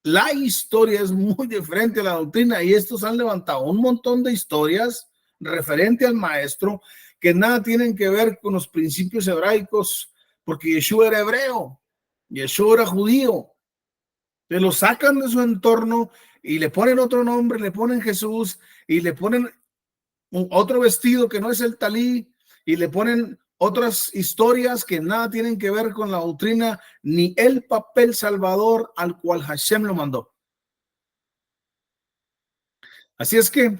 [SPEAKER 1] la historia es muy diferente a la doctrina y estos han levantado un montón de historias referente al maestro que nada tienen que ver con los principios hebraicos, porque Yeshua era hebreo, Yeshua era judío. Se lo sacan de su entorno y le ponen otro nombre, le ponen Jesús y le ponen otro vestido que no es el talí y le ponen otras historias que nada tienen que ver con la doctrina ni el papel salvador al cual Hashem lo mandó. Así es que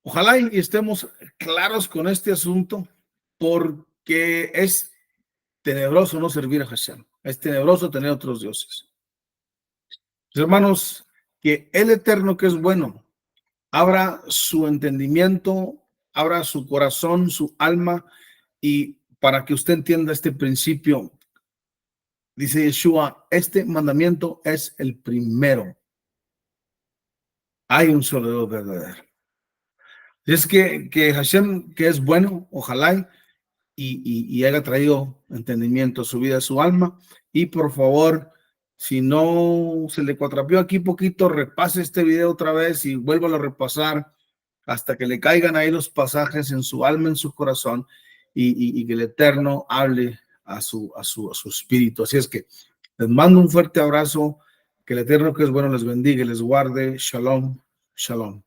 [SPEAKER 1] ojalá y estemos claros con este asunto, porque es tenebroso no servir a Hashem. Es tenebroso tener otros dioses. Hermanos, que el Eterno, que es bueno, abra su entendimiento, abra su corazón, su alma, y para que usted entienda este principio, dice Yeshua, este mandamiento es el primero. Hay un solo Dios verdadero. Es que Hashem, que es bueno, ojalá y haya traído entendimiento a su vida, a su alma. Y por favor, si no se le cuatrapeó aquí poquito, repase este video otra vez y vuélvalo a repasar hasta que le caigan ahí los pasajes en su alma, en su corazón, y que el Eterno hable a su espíritu. Así es que les mando un fuerte abrazo, que el Eterno, que es bueno, les bendiga y les guarde. Shalom, shalom.